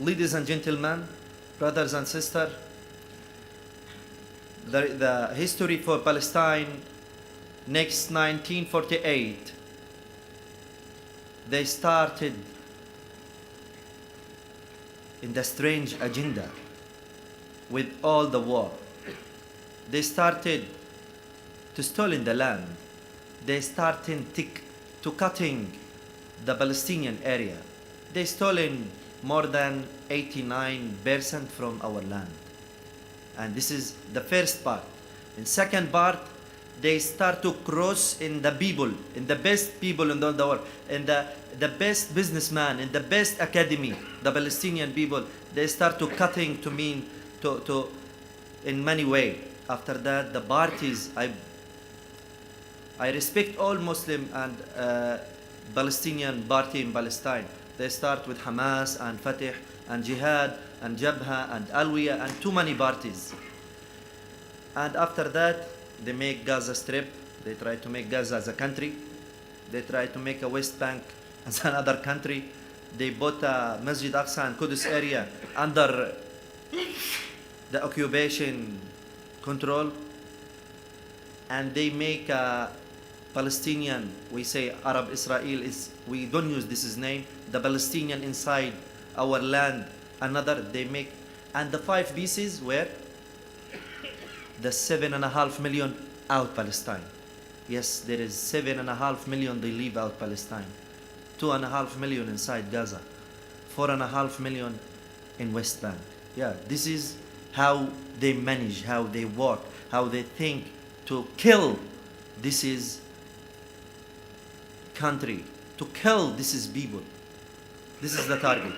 ladies and gentlemen, brothers and sisters, the history for Palestine, next 1948, they started in the strange agenda with all the war. They started to stealing the land. They started to cutting the Palestinian area. They stolen more than 89% from our land. And this is the first part. In second part, they start to cross in the people, in the best people in the world, in the best businessman, in the best academy, the Palestinian people, they start to cutting to mean to in many ways. After that, the parties, I respect all Muslim and Palestinian party in Palestine. They start with Hamas and Fatah and Jihad and Jabha and Alwiya and too many parties. And after that, they make Gaza Strip. They try to make Gaza as a country. They try to make a West Bank as another country. They bought a Masjid Aqsa and Qudus area under the occupation control. And they make a Palestinian, we say Arab Israel, we don't use this as name, the Palestinian inside our land, another they make, and the 5 pieces were the 7.5 million out Palestine. Yes, there is 7.5 million they leave out Palestine, 2.5 million inside Gaza, 4.5 million in West Bank. Yeah, this is how they manage, how they work, how they think to kill. This is country, to kill this is people. This is the target.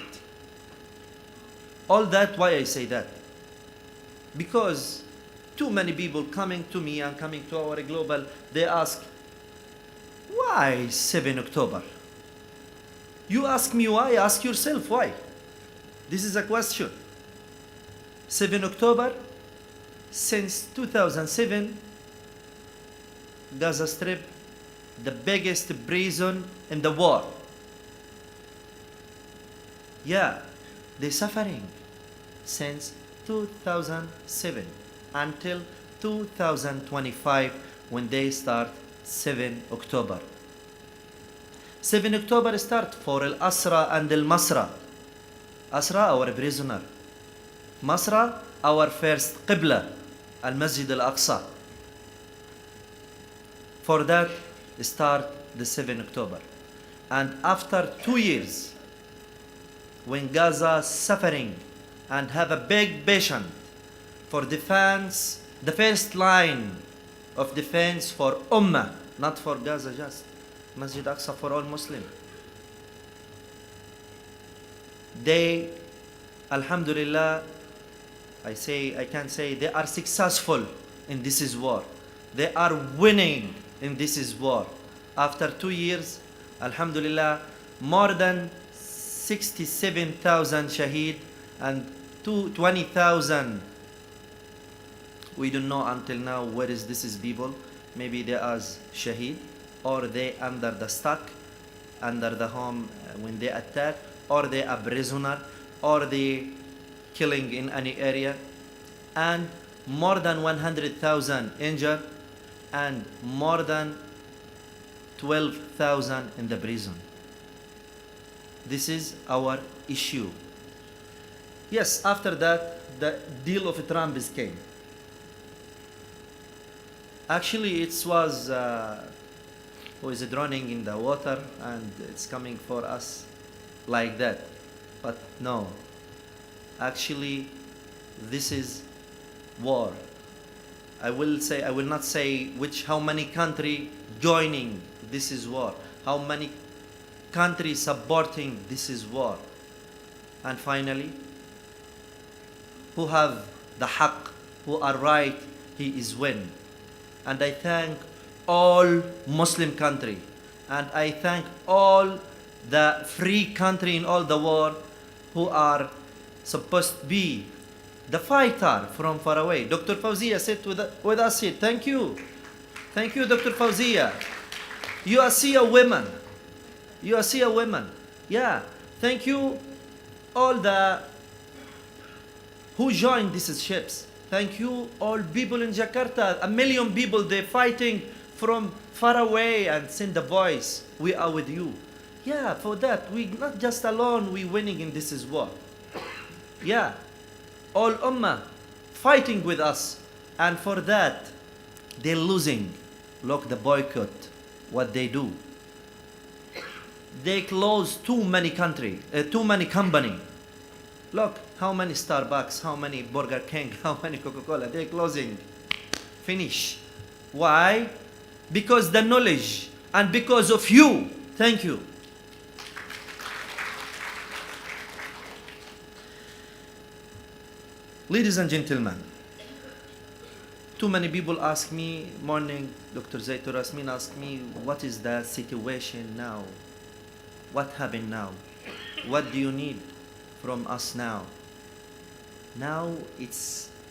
All that, why I say that? Because too many people coming to me and coming to our global, they ask, why 7 October? You ask me why, ask yourself why. This is a question. 7 October, since 2007, Gaza Strip, the biggest prison in the world. Yeah, they're suffering since 2007 until 2025 when they start 7 October. 7 October start for Al-Asra and Al-Masra. Asra, our prisoner. Masra, our first Qibla, Al-Masjid Al-Aqsa. For that, start the 7 October. And after 2 years, when Gaza suffering and have a big patient for defense, the first line of defense for Ummah, not for Gaza just, Masjid Aqsa for all Muslim. They, Alhamdulillah, I can say they are successful in this war. They are winning in this war. After 2 years, Alhamdulillah, more than 67,000 shaheed and 20,000. We don't know until now where is this people. Maybe they are shaheed, or they under the stuck, under the home when they attack, or they are prisoner, or they killing in any area, and more than 100,000 injured, and more than 12,000 in the prison. This is our issue. Yes, after that, the deal of Trump came. Actually, it was who is drowning in the water, and it's coming for us like that. But no, actually, this is war. I will not say how many countries joining this is war, how many countries supporting this is war. And finally, who have the haqq, who are right, he is win. And I thank all Muslim country, and I thank all the free country in all the world who are supposed to be the fighter from far away. Dr. Fawzia said with us here, thank you. Thank you, Dr. Fawzia. You are see a woman. You are see a woman. Yeah. Thank you all the who joined these ships. Thank you all people in Jakarta. 1 million people, they're fighting from far away and send the voice. We are with you. Yeah, for that, we not just alone, we winning in this war. Yeah. All Ummah fighting with us. And for that, they're losing. Look, the boycott, what they do. They close too many company. Look, how many Starbucks, how many Burger King, how many Coca-Cola, they're closing. Finish. Why? Because the knowledge and because of you. Thank you. Ladies and gentlemen, too many people ask me, morning, Dr. Zaitur Rasmin asked me, what is the situation now? What happened now? What do you need from us now? Now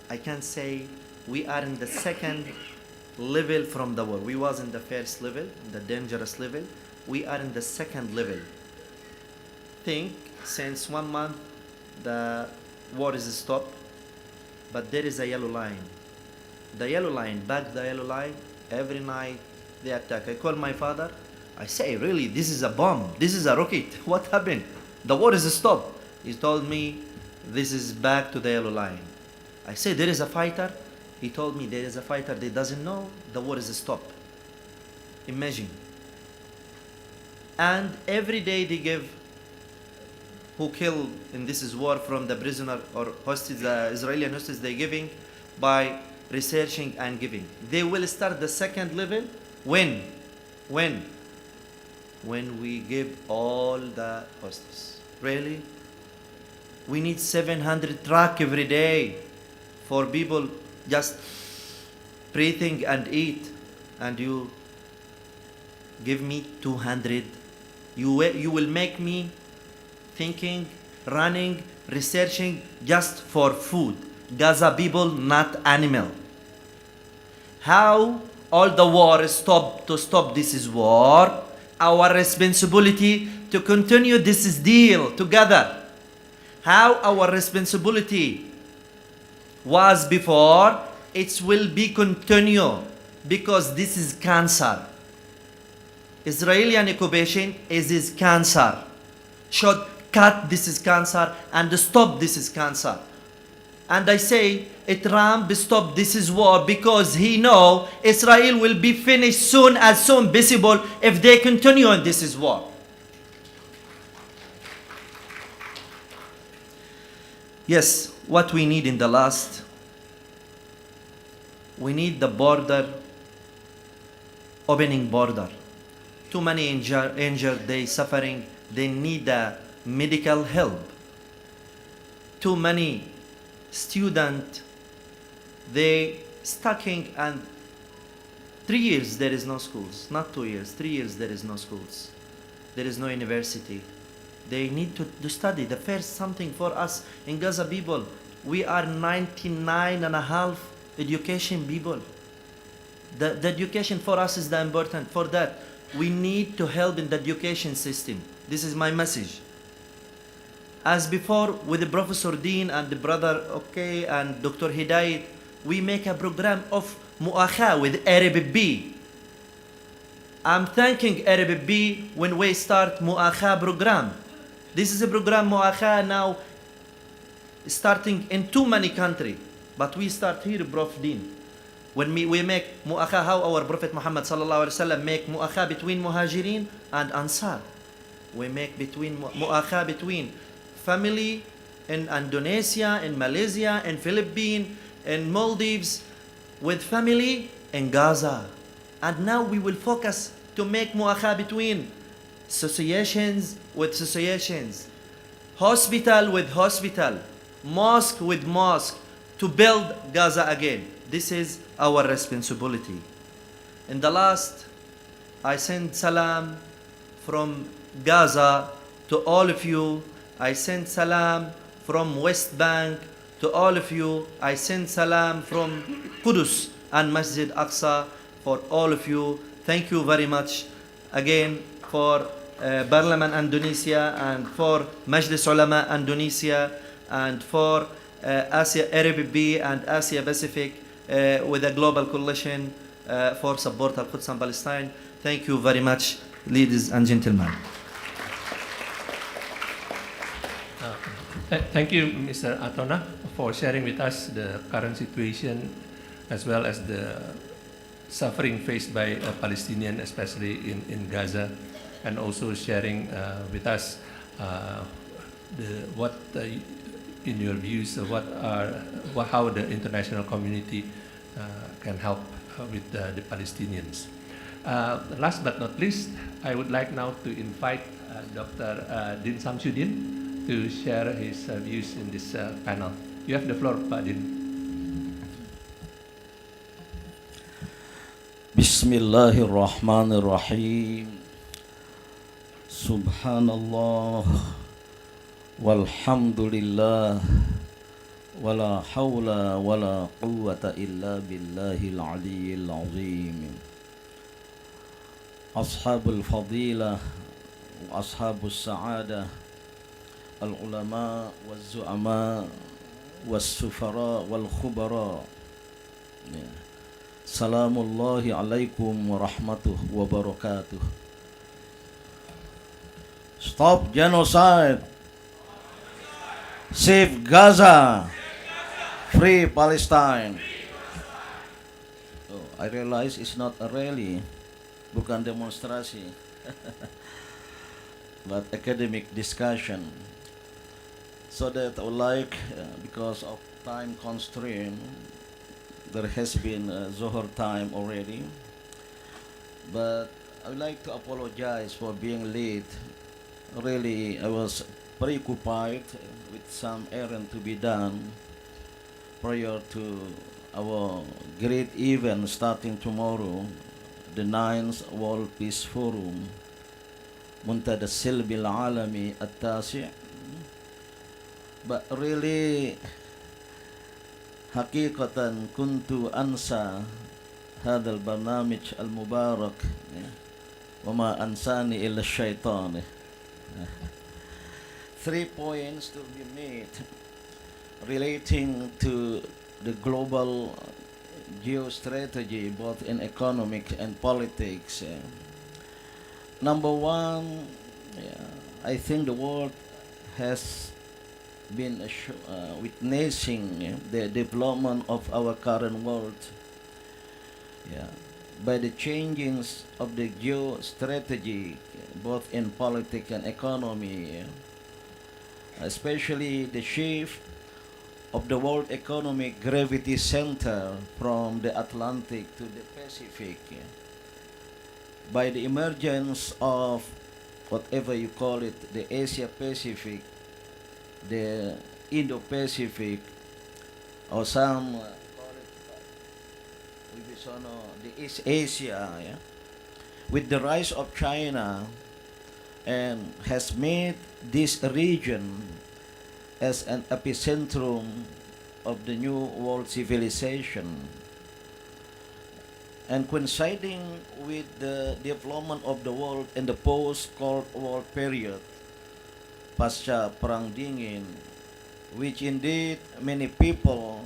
I can say we are in the second level from the war. We was in the first level, the dangerous level. We are in the second level. Think since 1 month the war is stopped, but there is a yellow line. The yellow line, back the yellow line, every night they attack. I call my father, I say, really, this is a bomb, this is a rocket, what happened? The war is stopped. He told me, this is back to the yellow line. I say, there is a fighter? He told me, there is a fighter, they doesn't know, the war is stopped. Imagine. And every day they give who killed in this war from the prisoner or hostage, the Israeli hostages they're giving by researching and giving. They will start the second level when we give all the hostages. Really? We need 700 trucks every day for people just breathing and eat, and you give me 200. You will make me thinking, running, researching just for food. Gaza people, not animal. How all the war is stopped to stop this war? Our responsibility to continue this deal together. How our responsibility was before, it will be continue, because this is cancer. Israeli occupation is cancer. Should cut this is cancer and stop this is cancer. And I say, Trump stop this is war because he know Israel will be finished soon as soon possible if they continue on this is war. Yes, what we need in the last, we need the border, opening border. Too many injured, they suffering, they need medical help. Too many student, they stucking, and 3 years there is no schools, not 2 years, 3 years there is no schools, there is no university. They need to study. The first something for us in Gaza people, we are 99.5 education people. The education for us is the important. For that, we need to help in the education system. This is my message. As before, with the Professor Dean and the brother, and Dr. Hidayat, we make a program of mu'akha with Arab B. I'm thanking Arab B when we start mu'akha program. This is a program mu'akha now starting in too many countries, but we start here, Prof. Dean. When we make mu'akha, how our Prophet Muhammad sallallahu alaihi wasallam make mu'akha between Muhajirin and Ansar. We make between mu'akha between family in Indonesia, in Malaysia, in Philippines, in Maldives, with family in Gaza. And now we will focus to make mu'akha between associations with associations, hospital with hospital, mosque with mosque, to build Gaza again. This is our responsibility. In the last, I send salam from Gaza to all of you. I send salam from West Bank to all of you. I send salam from Qudus and Masjid Aqsa for all of you. Thank you very much again for Parliament Indonesia and for Majelis Ulama Indonesia and for Asia Arab B and Asia Pacific with a global coalition for support Al-Quds and Palestine. Thank you very much, ladies and gentlemen. Thank you, Mr. Atona, for sharing with us the current situation as well as the suffering faced by Palestinians, especially in Gaza, and also sharing with us in your views, how the international community can help with the Palestinians. Last but not least, I would like now to invite Dr. Din Samsudin to share his views in this panel. You have the floor, Pak Din. Bismillahirrahmanirrahim. Subhanallah walhamdulillah wala hawla wala quwwata illa billahil aliyyil azim. Ashabul fadilah wa ashabus sa'adah, al-ulama wal-zu'ama wal-sufara wal-khubara. Salamullahi alaikum warahmatullahi wabarakatuh. Stop genocide. Save Gaza. Free Palestine. Oh, I realize it's not a rally, bukan demonstrasi, but academic discussion. So that I would like, because of time constraint, there has been Zohar time already, but I would like to apologize for being late. Really, I was preoccupied with some errand to be done prior to our great event starting tomorrow, the 9th World Peace Forum, Muntada Silbil Alami At-Tasi'. But really, hakikatan kuntu ansa hadal barnamij al-mubarak wa ma ansani illa shaitan. 3 points to be made relating to the global geostrategy, both in economic and politics. Number one, I think the world has been witnessing the development of our current world by the changes of the geostrategy, both in politics and economy, especially the shift of the world economic gravity center from the Atlantic to the Pacific, by the emergence of whatever you call it, the Asia Pacific, the Indo-Pacific, or some call it the East Asia, with the rise of China, and has made this region as an epicentrum of the new world civilization. And coinciding with the development of the world in the post-Cold War period, pasca Perang Dingin, which indeed many people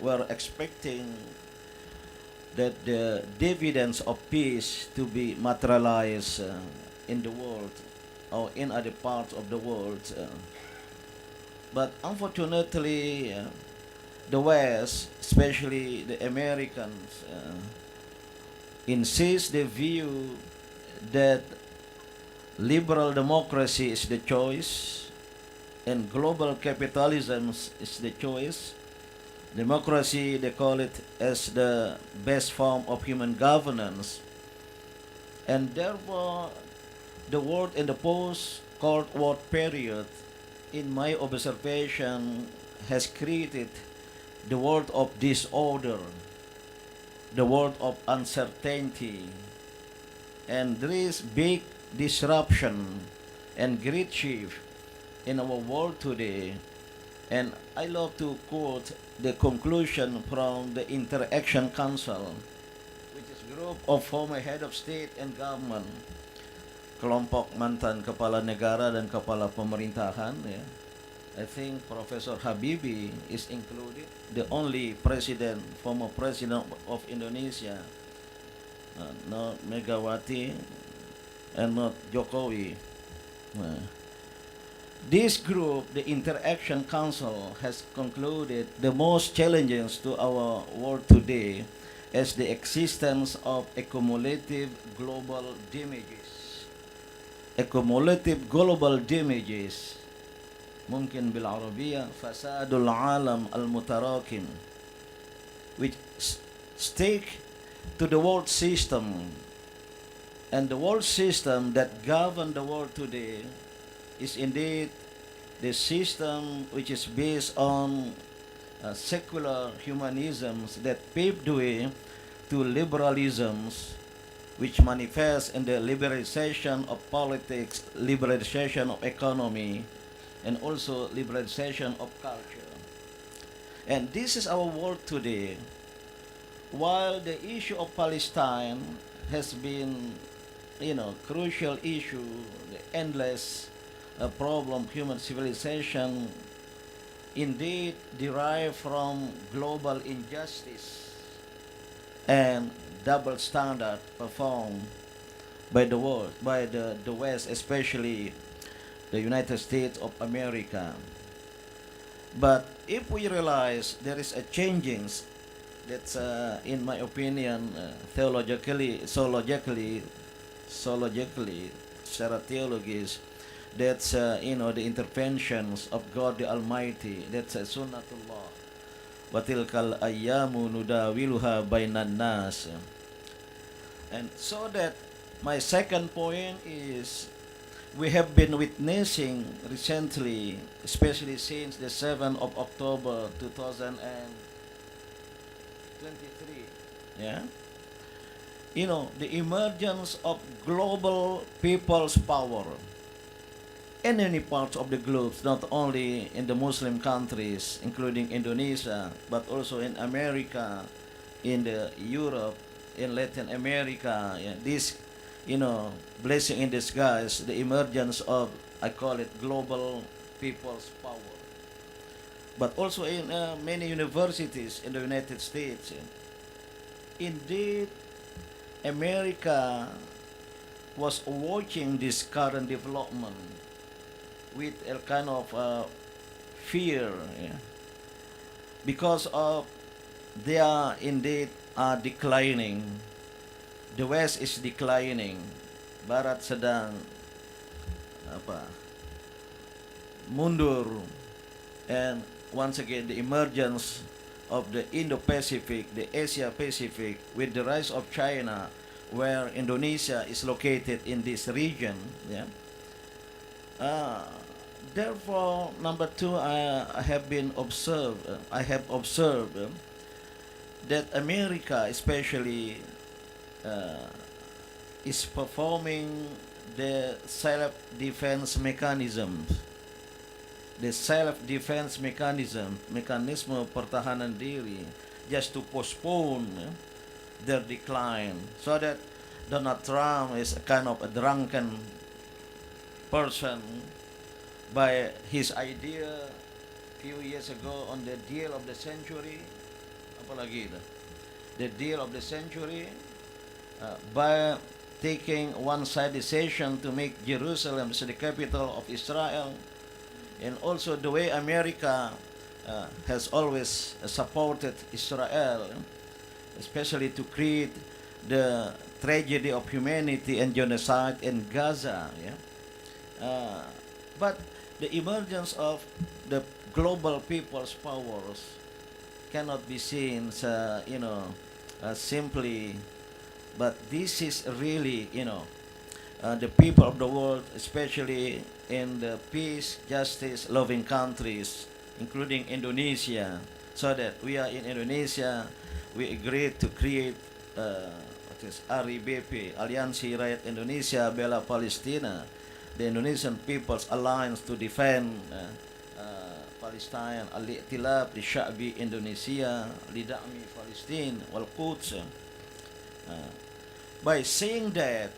were expecting that the dividends of peace to be materialized in the world or in other parts of the world. But unfortunately, the West, especially the Americans, insist the view that liberal democracy is the choice and global capitalism is the choice. Democracy, they call it as the best form of human governance. And therefore, the world in the post-Cold War period, in my observation, has created the world of disorder, the world of uncertainty, and there is big disruption and great shift in our world today. And I love to quote the conclusion from the Interaction Council, which is a group of former head of state and government, kelompok mantan kepala negara dan kepala pemerintahan. I think Professor Habibie is included, the only president, former president of Indonesia, not Megawati and not Jokowi. This group, the Interaction Council, has concluded the most challenges to our world today as the existence of accumulative global damages. Accumulative global damages, mungkin بالعربية فساد العالم المتراكم, which stake to the world system, and the world system that governs the world today is indeed the system which is based on secular humanisms that paved the way to liberalisms, which manifests in the liberalization of politics, liberalization of economy, and also liberalization of culture. And this is our world today. While the issue of Palestine has been, crucial issue, the endless problem, human civilization, indeed derived from global injustice and double standard performed by the world, by the West, especially the United States of America. But if we realize there is a changing that's, in my opinion, zoologically, secara theologis, that's, the interventions of God the Almighty, that's sunnatullah. Watilkal ayyamu nudawiluha bainan nas. And so that my second point is, we have been witnessing recently, especially since the 7th of October 2023, the emergence of global people's power in many parts of the globe, not only in the Muslim countries, including Indonesia, but also in America, in Europe, in Latin America. This, blessing in disguise, the emergence of, I call it, global people's power. but also in many universities in the United States. Indeed, America was watching this current development with a kind of fear, because of they are indeed are declining. The West is declining. Barat sedang mundur, and once again the emergence of the Indo-Pacific, the Asia-Pacific, with the rise of China, where Indonesia is located in this region. Therefore, number two, I have observed that America, especially, is performing the self-defense mechanisms. The self-defense mekanisme pertahanan diri, just to postpone their decline, so that Donald Trump is a kind of a drunken person by his idea few years ago on the deal of the century, the deal of the century, by taking one-side decision to make Jerusalem the capital of Israel, and also the way America has always supported Israel, especially to create the tragedy of humanity and genocide in Gaza. But the emergence of the global people's powers cannot be seen, simply. But this is really, the people of the world, especially in the peace, justice, loving countries, including Indonesia, so that we are in Indonesia, we agreed to create RIBP, Aliansi Rakyat Indonesia Bela Palestina, the Indonesian People's Alliance to defend Palestine, Al-I'tilaf, the Sya'bi Indonesia, Lida'mi Palestine, Al-Quds. By saying that,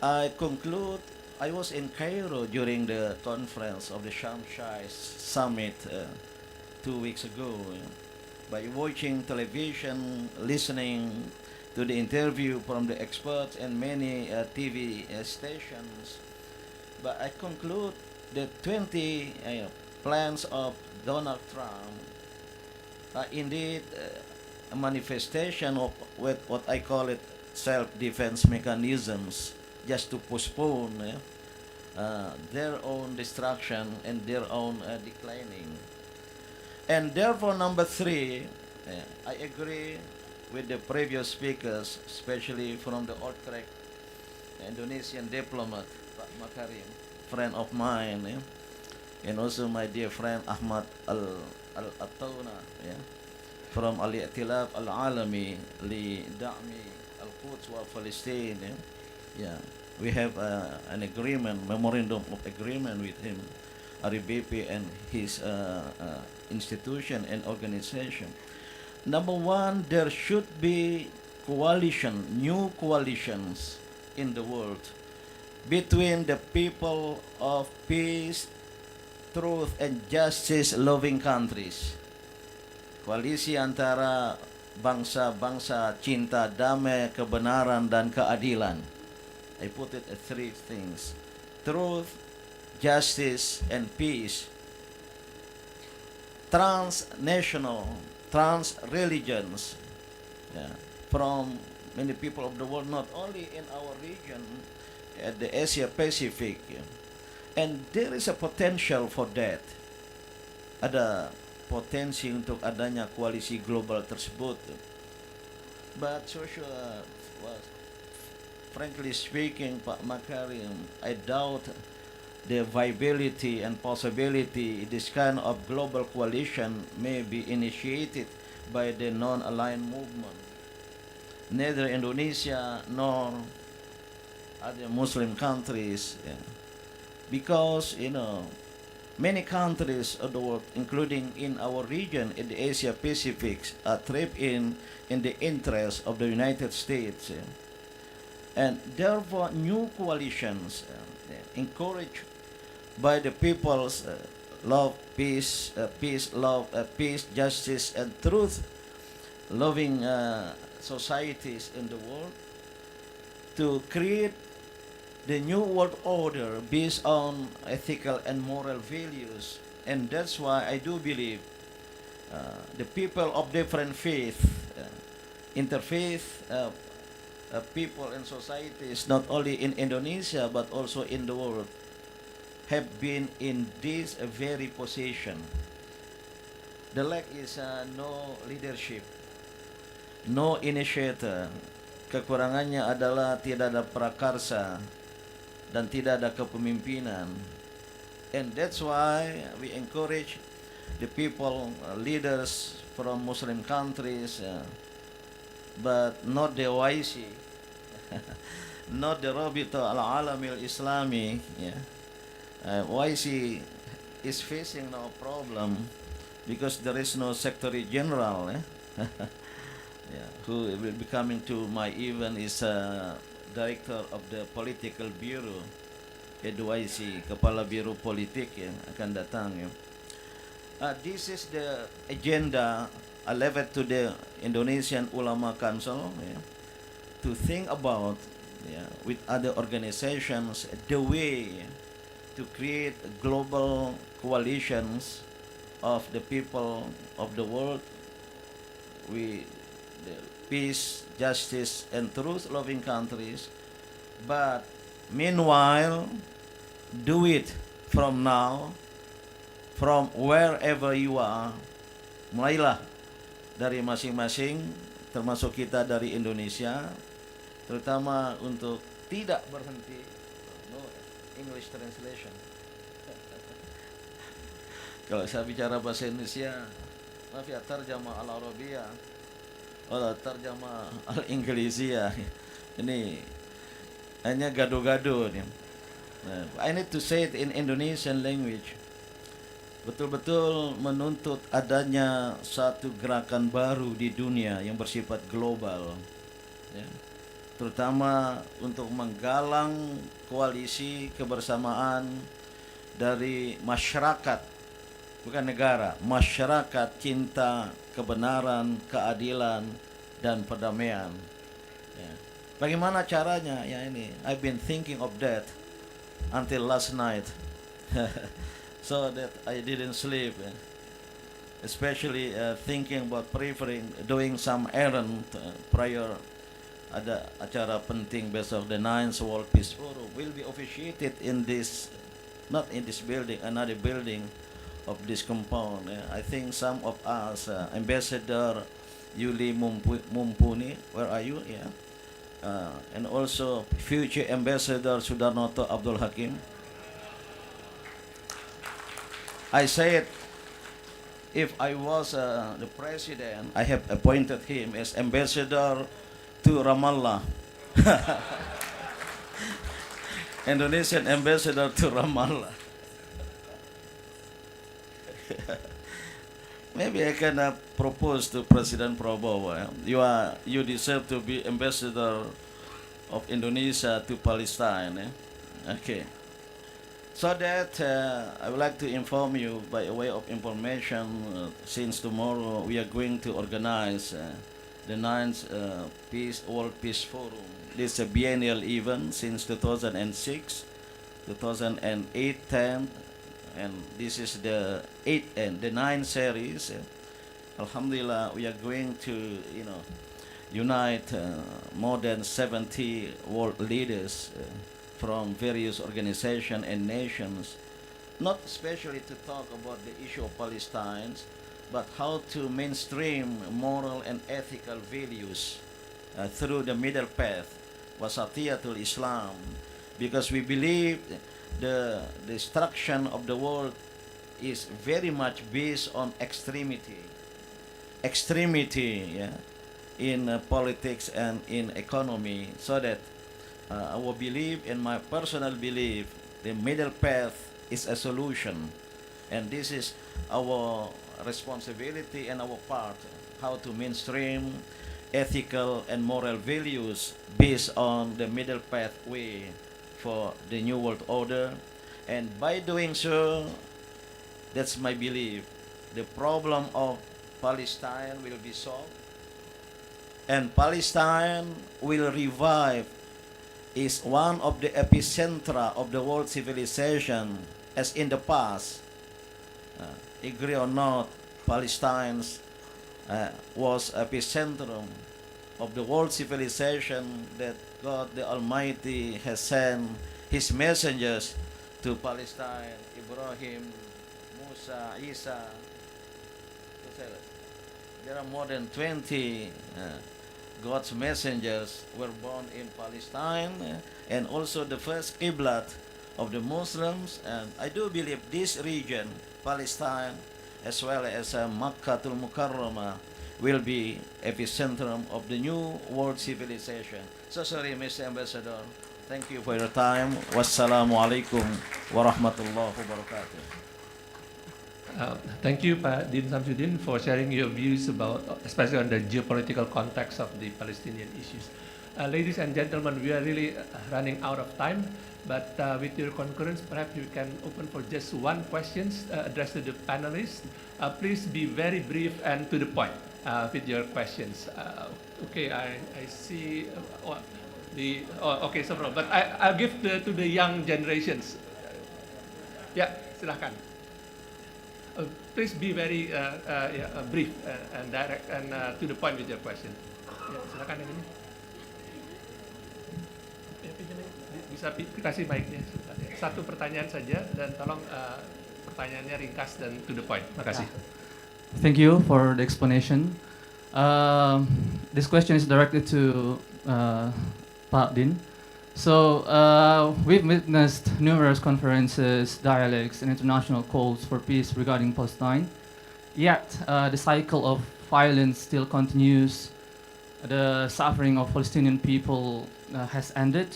I conclude, I was in Cairo during the conference of the Sharm el-Sheikh summit 2 weeks ago. By watching television, listening to the interview from the experts and many TV stations, but I conclude the 20 plans of Donald Trump are indeed a manifestation of what I call it self-defense mechanisms, just to postpone their own destruction and their own declining. And therefore, number three, I agree with the previous speakers, especially from the Utrecht Indonesian diplomat, Pak Makarim, friend of mine, and also my dear friend Ahmad Al-Attawna, from Al-I'tilaf Al-Alami li Da'mi Al-Quds wa Palestine. We have an agreement, memorandum of agreement with him, RIBP and his institution and organization. Number one, there should be new coalitions in the world between the people of peace, truth, and justice-loving countries. Koalisi antara bangsa-bangsa cinta damai, kebenaran, dan keadilan. I put it as three things: truth, justice, and peace. Transnational, trans-religions, from many people of the world, not only in our region, at the Asia Pacific. And there is a potential for that. Ada potensi untuk adanya koalisi global tersebut. But frankly speaking, Pak Makarim, I doubt the viability and possibility this kind of global coalition may be initiated by the non-aligned movement. Neither Indonesia nor other Muslim countries, because many countries of the world, including in our region in the Asia Pacific, are trapped in the interest of the United States, and therefore new coalitions encouraged by the people's love, peace, justice, and truth, loving societies in the world, to create the new world order based on ethical and moral values. And that's why I do believe the people of different faith, interfaith people and societies, not only in Indonesia but also in the world, have been in this very position. The lack is no leadership, no initiator. Kekurangannya adalah tidak ada prakarsa dan tidak ada kepemimpinan. And that's why we encourage the people, leaders from Muslim countries, but not the OIC, not the Rabita al-Alami al-Islami. OIC is facing no problem because there is no Secretary General. Who will be coming to my event is Director of the Political Bureau, OIC, Kepala Biro Politik yang akan datang. This is the agenda I left it to the Indonesian Ulama Council to think about with other organizations the way to create global coalitions of the people of the world with the peace, justice, and truth-loving countries. But meanwhile, do it from now, from wherever you are. Mulailah dari masing-masing, termasuk kita dari Indonesia, terutama untuk tidak berhenti. No English translation. Kalau saya bicara bahasa Indonesia, maaf ya, terjemah al-Arabiyah, atau terjemah al-Inggrisiyah. Ini hanya gado-gado. I need to say it in Indonesian language. Betul-betul menuntut adanya satu gerakan baru di dunia yang bersifat global, terutama untuk menggalang koalisi kebersamaan dari masyarakat, bukan negara, masyarakat cinta, kebenaran, keadilan, dan perdamaian. Bagaimana caranya? I've been thinking of that until last night. So that I didn't sleep, especially thinking about preferring doing some errand prior. Ada acara penting besok, the 9th World Peace Forum will be officiated in this, not in this building, another building of this compound. I think some of us, Ambassador Yuli Mumpuni, where are you? And also future Ambassador Sudarnoto Abdul Hakim. I said, if I was the president, I have appointed him as ambassador to Ramallah. Indonesian ambassador to Ramallah. Maybe I can propose to President Prabowo. You deserve to be ambassador of Indonesia to Palestine. Okay. So that I would like to inform you by way of information, since tomorrow we are going to organize the 9th World Peace Forum. This is a biennial event since 2006, 2008, 10, and this is the 8th and the 9th series. Alhamdulillah, we are going to unite more than 70 world leaders from various organizations and nations, not especially to talk about the issue of Palestine, but how to mainstream moral and ethical values through the middle path, wasatiyatul Islam, because we believe the destruction of the world is very much based on extremity in politics and in economy, so that our belief and my personal belief, the middle path is a solution, and this is our responsibility and our part, how to mainstream ethical and moral values based on the middle pathway for the new world order. And by doing so, That's my belief. The problem of Palestine will be solved, and Palestine will revive, is one of the epicentra of the world civilization, as in the past. Agree or not, Palestine was epicentrum of the world civilization, that God the Almighty has sent His messengers to Palestine, Ibrahim, Musa, Isa. There are more than 20 God's messengers were born in Palestine, and also the first Qiblat of the Muslims. And I do believe this region, Palestine, as well as Makkatul Mukarramah, will be epicentrum of the new world civilization. So sorry, Mr. Ambassador. Thank you for your time. Wassalamu alaikum warahmatullahi wabarakatuh. Thank you, Pak Din Samsudin, for sharing your views about, especially on the geopolitical context of the Palestinian issues. Ladies and gentlemen, we are really running out of time, but with your concurrence, perhaps you can open for just one question addressed to the panelists. Please be very brief and to the point with your questions. Okay, I see okay, so but I'll give to the young generations. Yeah, silakan. Please be very brief and direct and to the point with your question. Ya, silakan yang ini. Bisa kasih mic-nya. Satu pertanyaan saja dan tolong pertanyaannya ringkas dan to the point. Makasih. Thank you for the explanation. This question is directed to Pak Din. So we've witnessed numerous conferences, dialogues, and international calls for peace regarding Palestine. Yet the cycle of violence still continues. The suffering of Palestinian people has ended.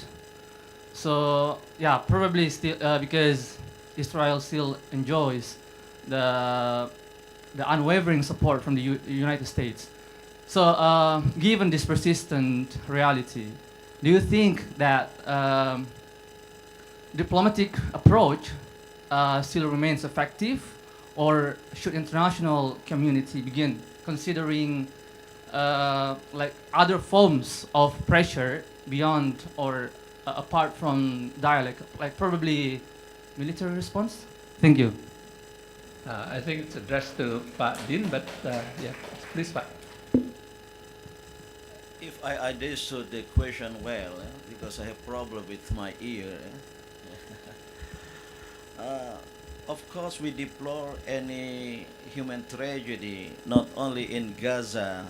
So yeah, probably still because Israel still enjoys the unwavering support from the United States. So given this persistent reality, do you think that diplomatic approach still remains effective, or should international community begin considering like other forms of pressure beyond or apart from dialogue, like probably military response? Thank you. I think it's addressed to Pak Din, but yeah, please, Pak. If I understood the question well, because I have problem with my ear, of course we deplore any human tragedy, not only in Gaza.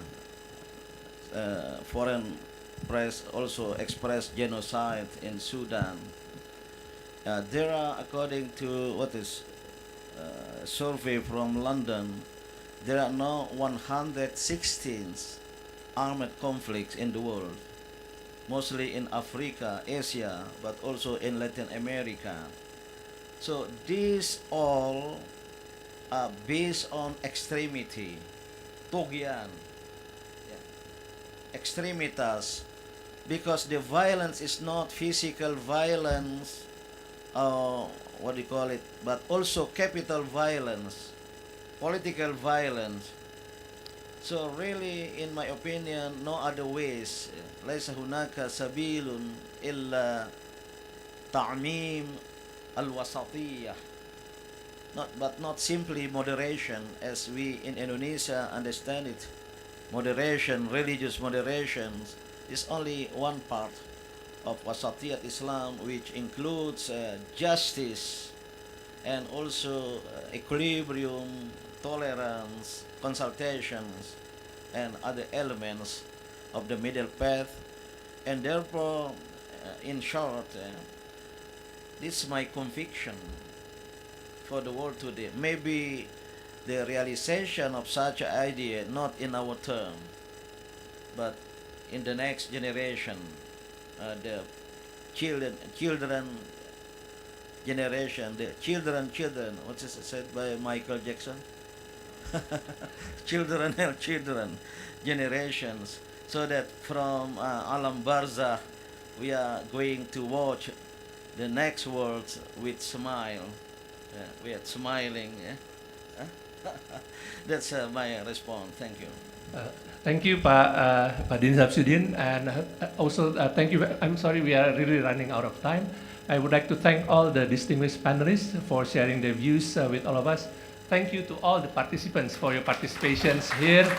Foreign press also expressed genocide in Sudan. There are, according to what is survey from London, there are now 116 armed conflicts in the world, mostly in Africa, Asia, but also in Latin America. So these all are based on extremity, tugyan, extremitas, because the violence is not physical violence, what do you call it, but also capital violence, political violence. So really, in my opinion, no other ways. ليس هناك سبيل إلا تعميم الوسطية. But not simply moderation, as we in Indonesia understand it. Moderation, religious moderation, is only one part of wasatiyat Islam, which includes justice and also equilibrium, tolerance, consultations, and other elements of the middle path. And therefore, in short, this is my conviction for the world today. Maybe the realization of such an idea, not in our term, but in the next generation, the children generation, the children, what is it said by Michael Jackson? children generations, so that from Alam Barzakh we are going to watch the next world with smile. We are smiling That's my response. Thank you. Thank you, Pak Din Samsudin, and also thank you. I'm sorry we are really running out of time. I would like to thank all the distinguished panelists for sharing their views with all of us. Thank you to all the participants for your participations here.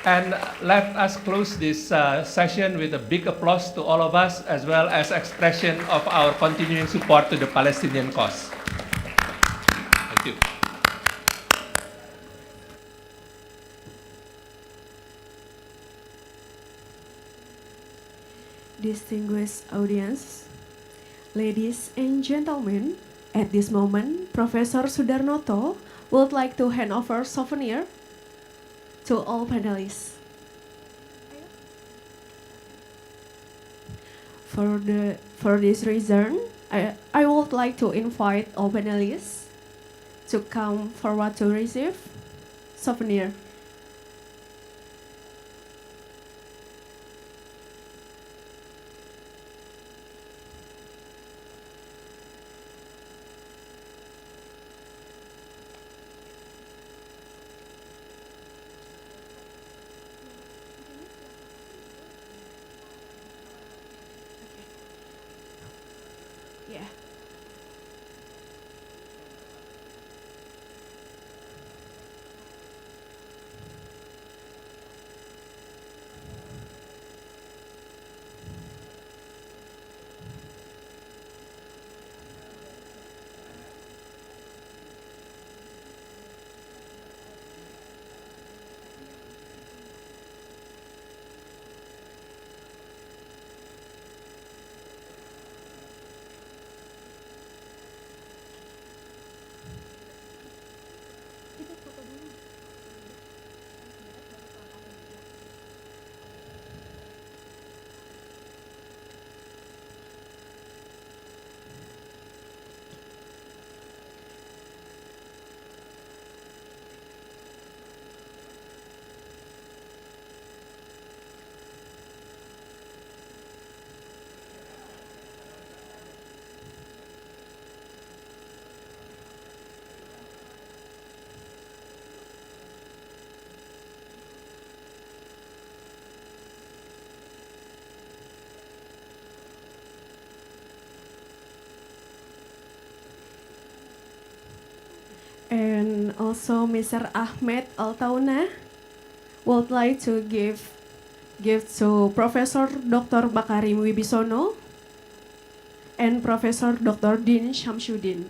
And let us close this session with a big applause to all of us, as well as expression of our continuing support to the Palestinian cause. Thank you. Distinguished audience, ladies and gentlemen, at this moment, Professor Sudarnoto would like to hand over souvenir to all panelists. For this reason, I would like to invite all panelists to come forward to receive souvenir. Yeah. And also Mr. Ahmed Altauna would like to give to Professor Dr. Makarim Wibisono and Professor Dr. Din Syamsuddin.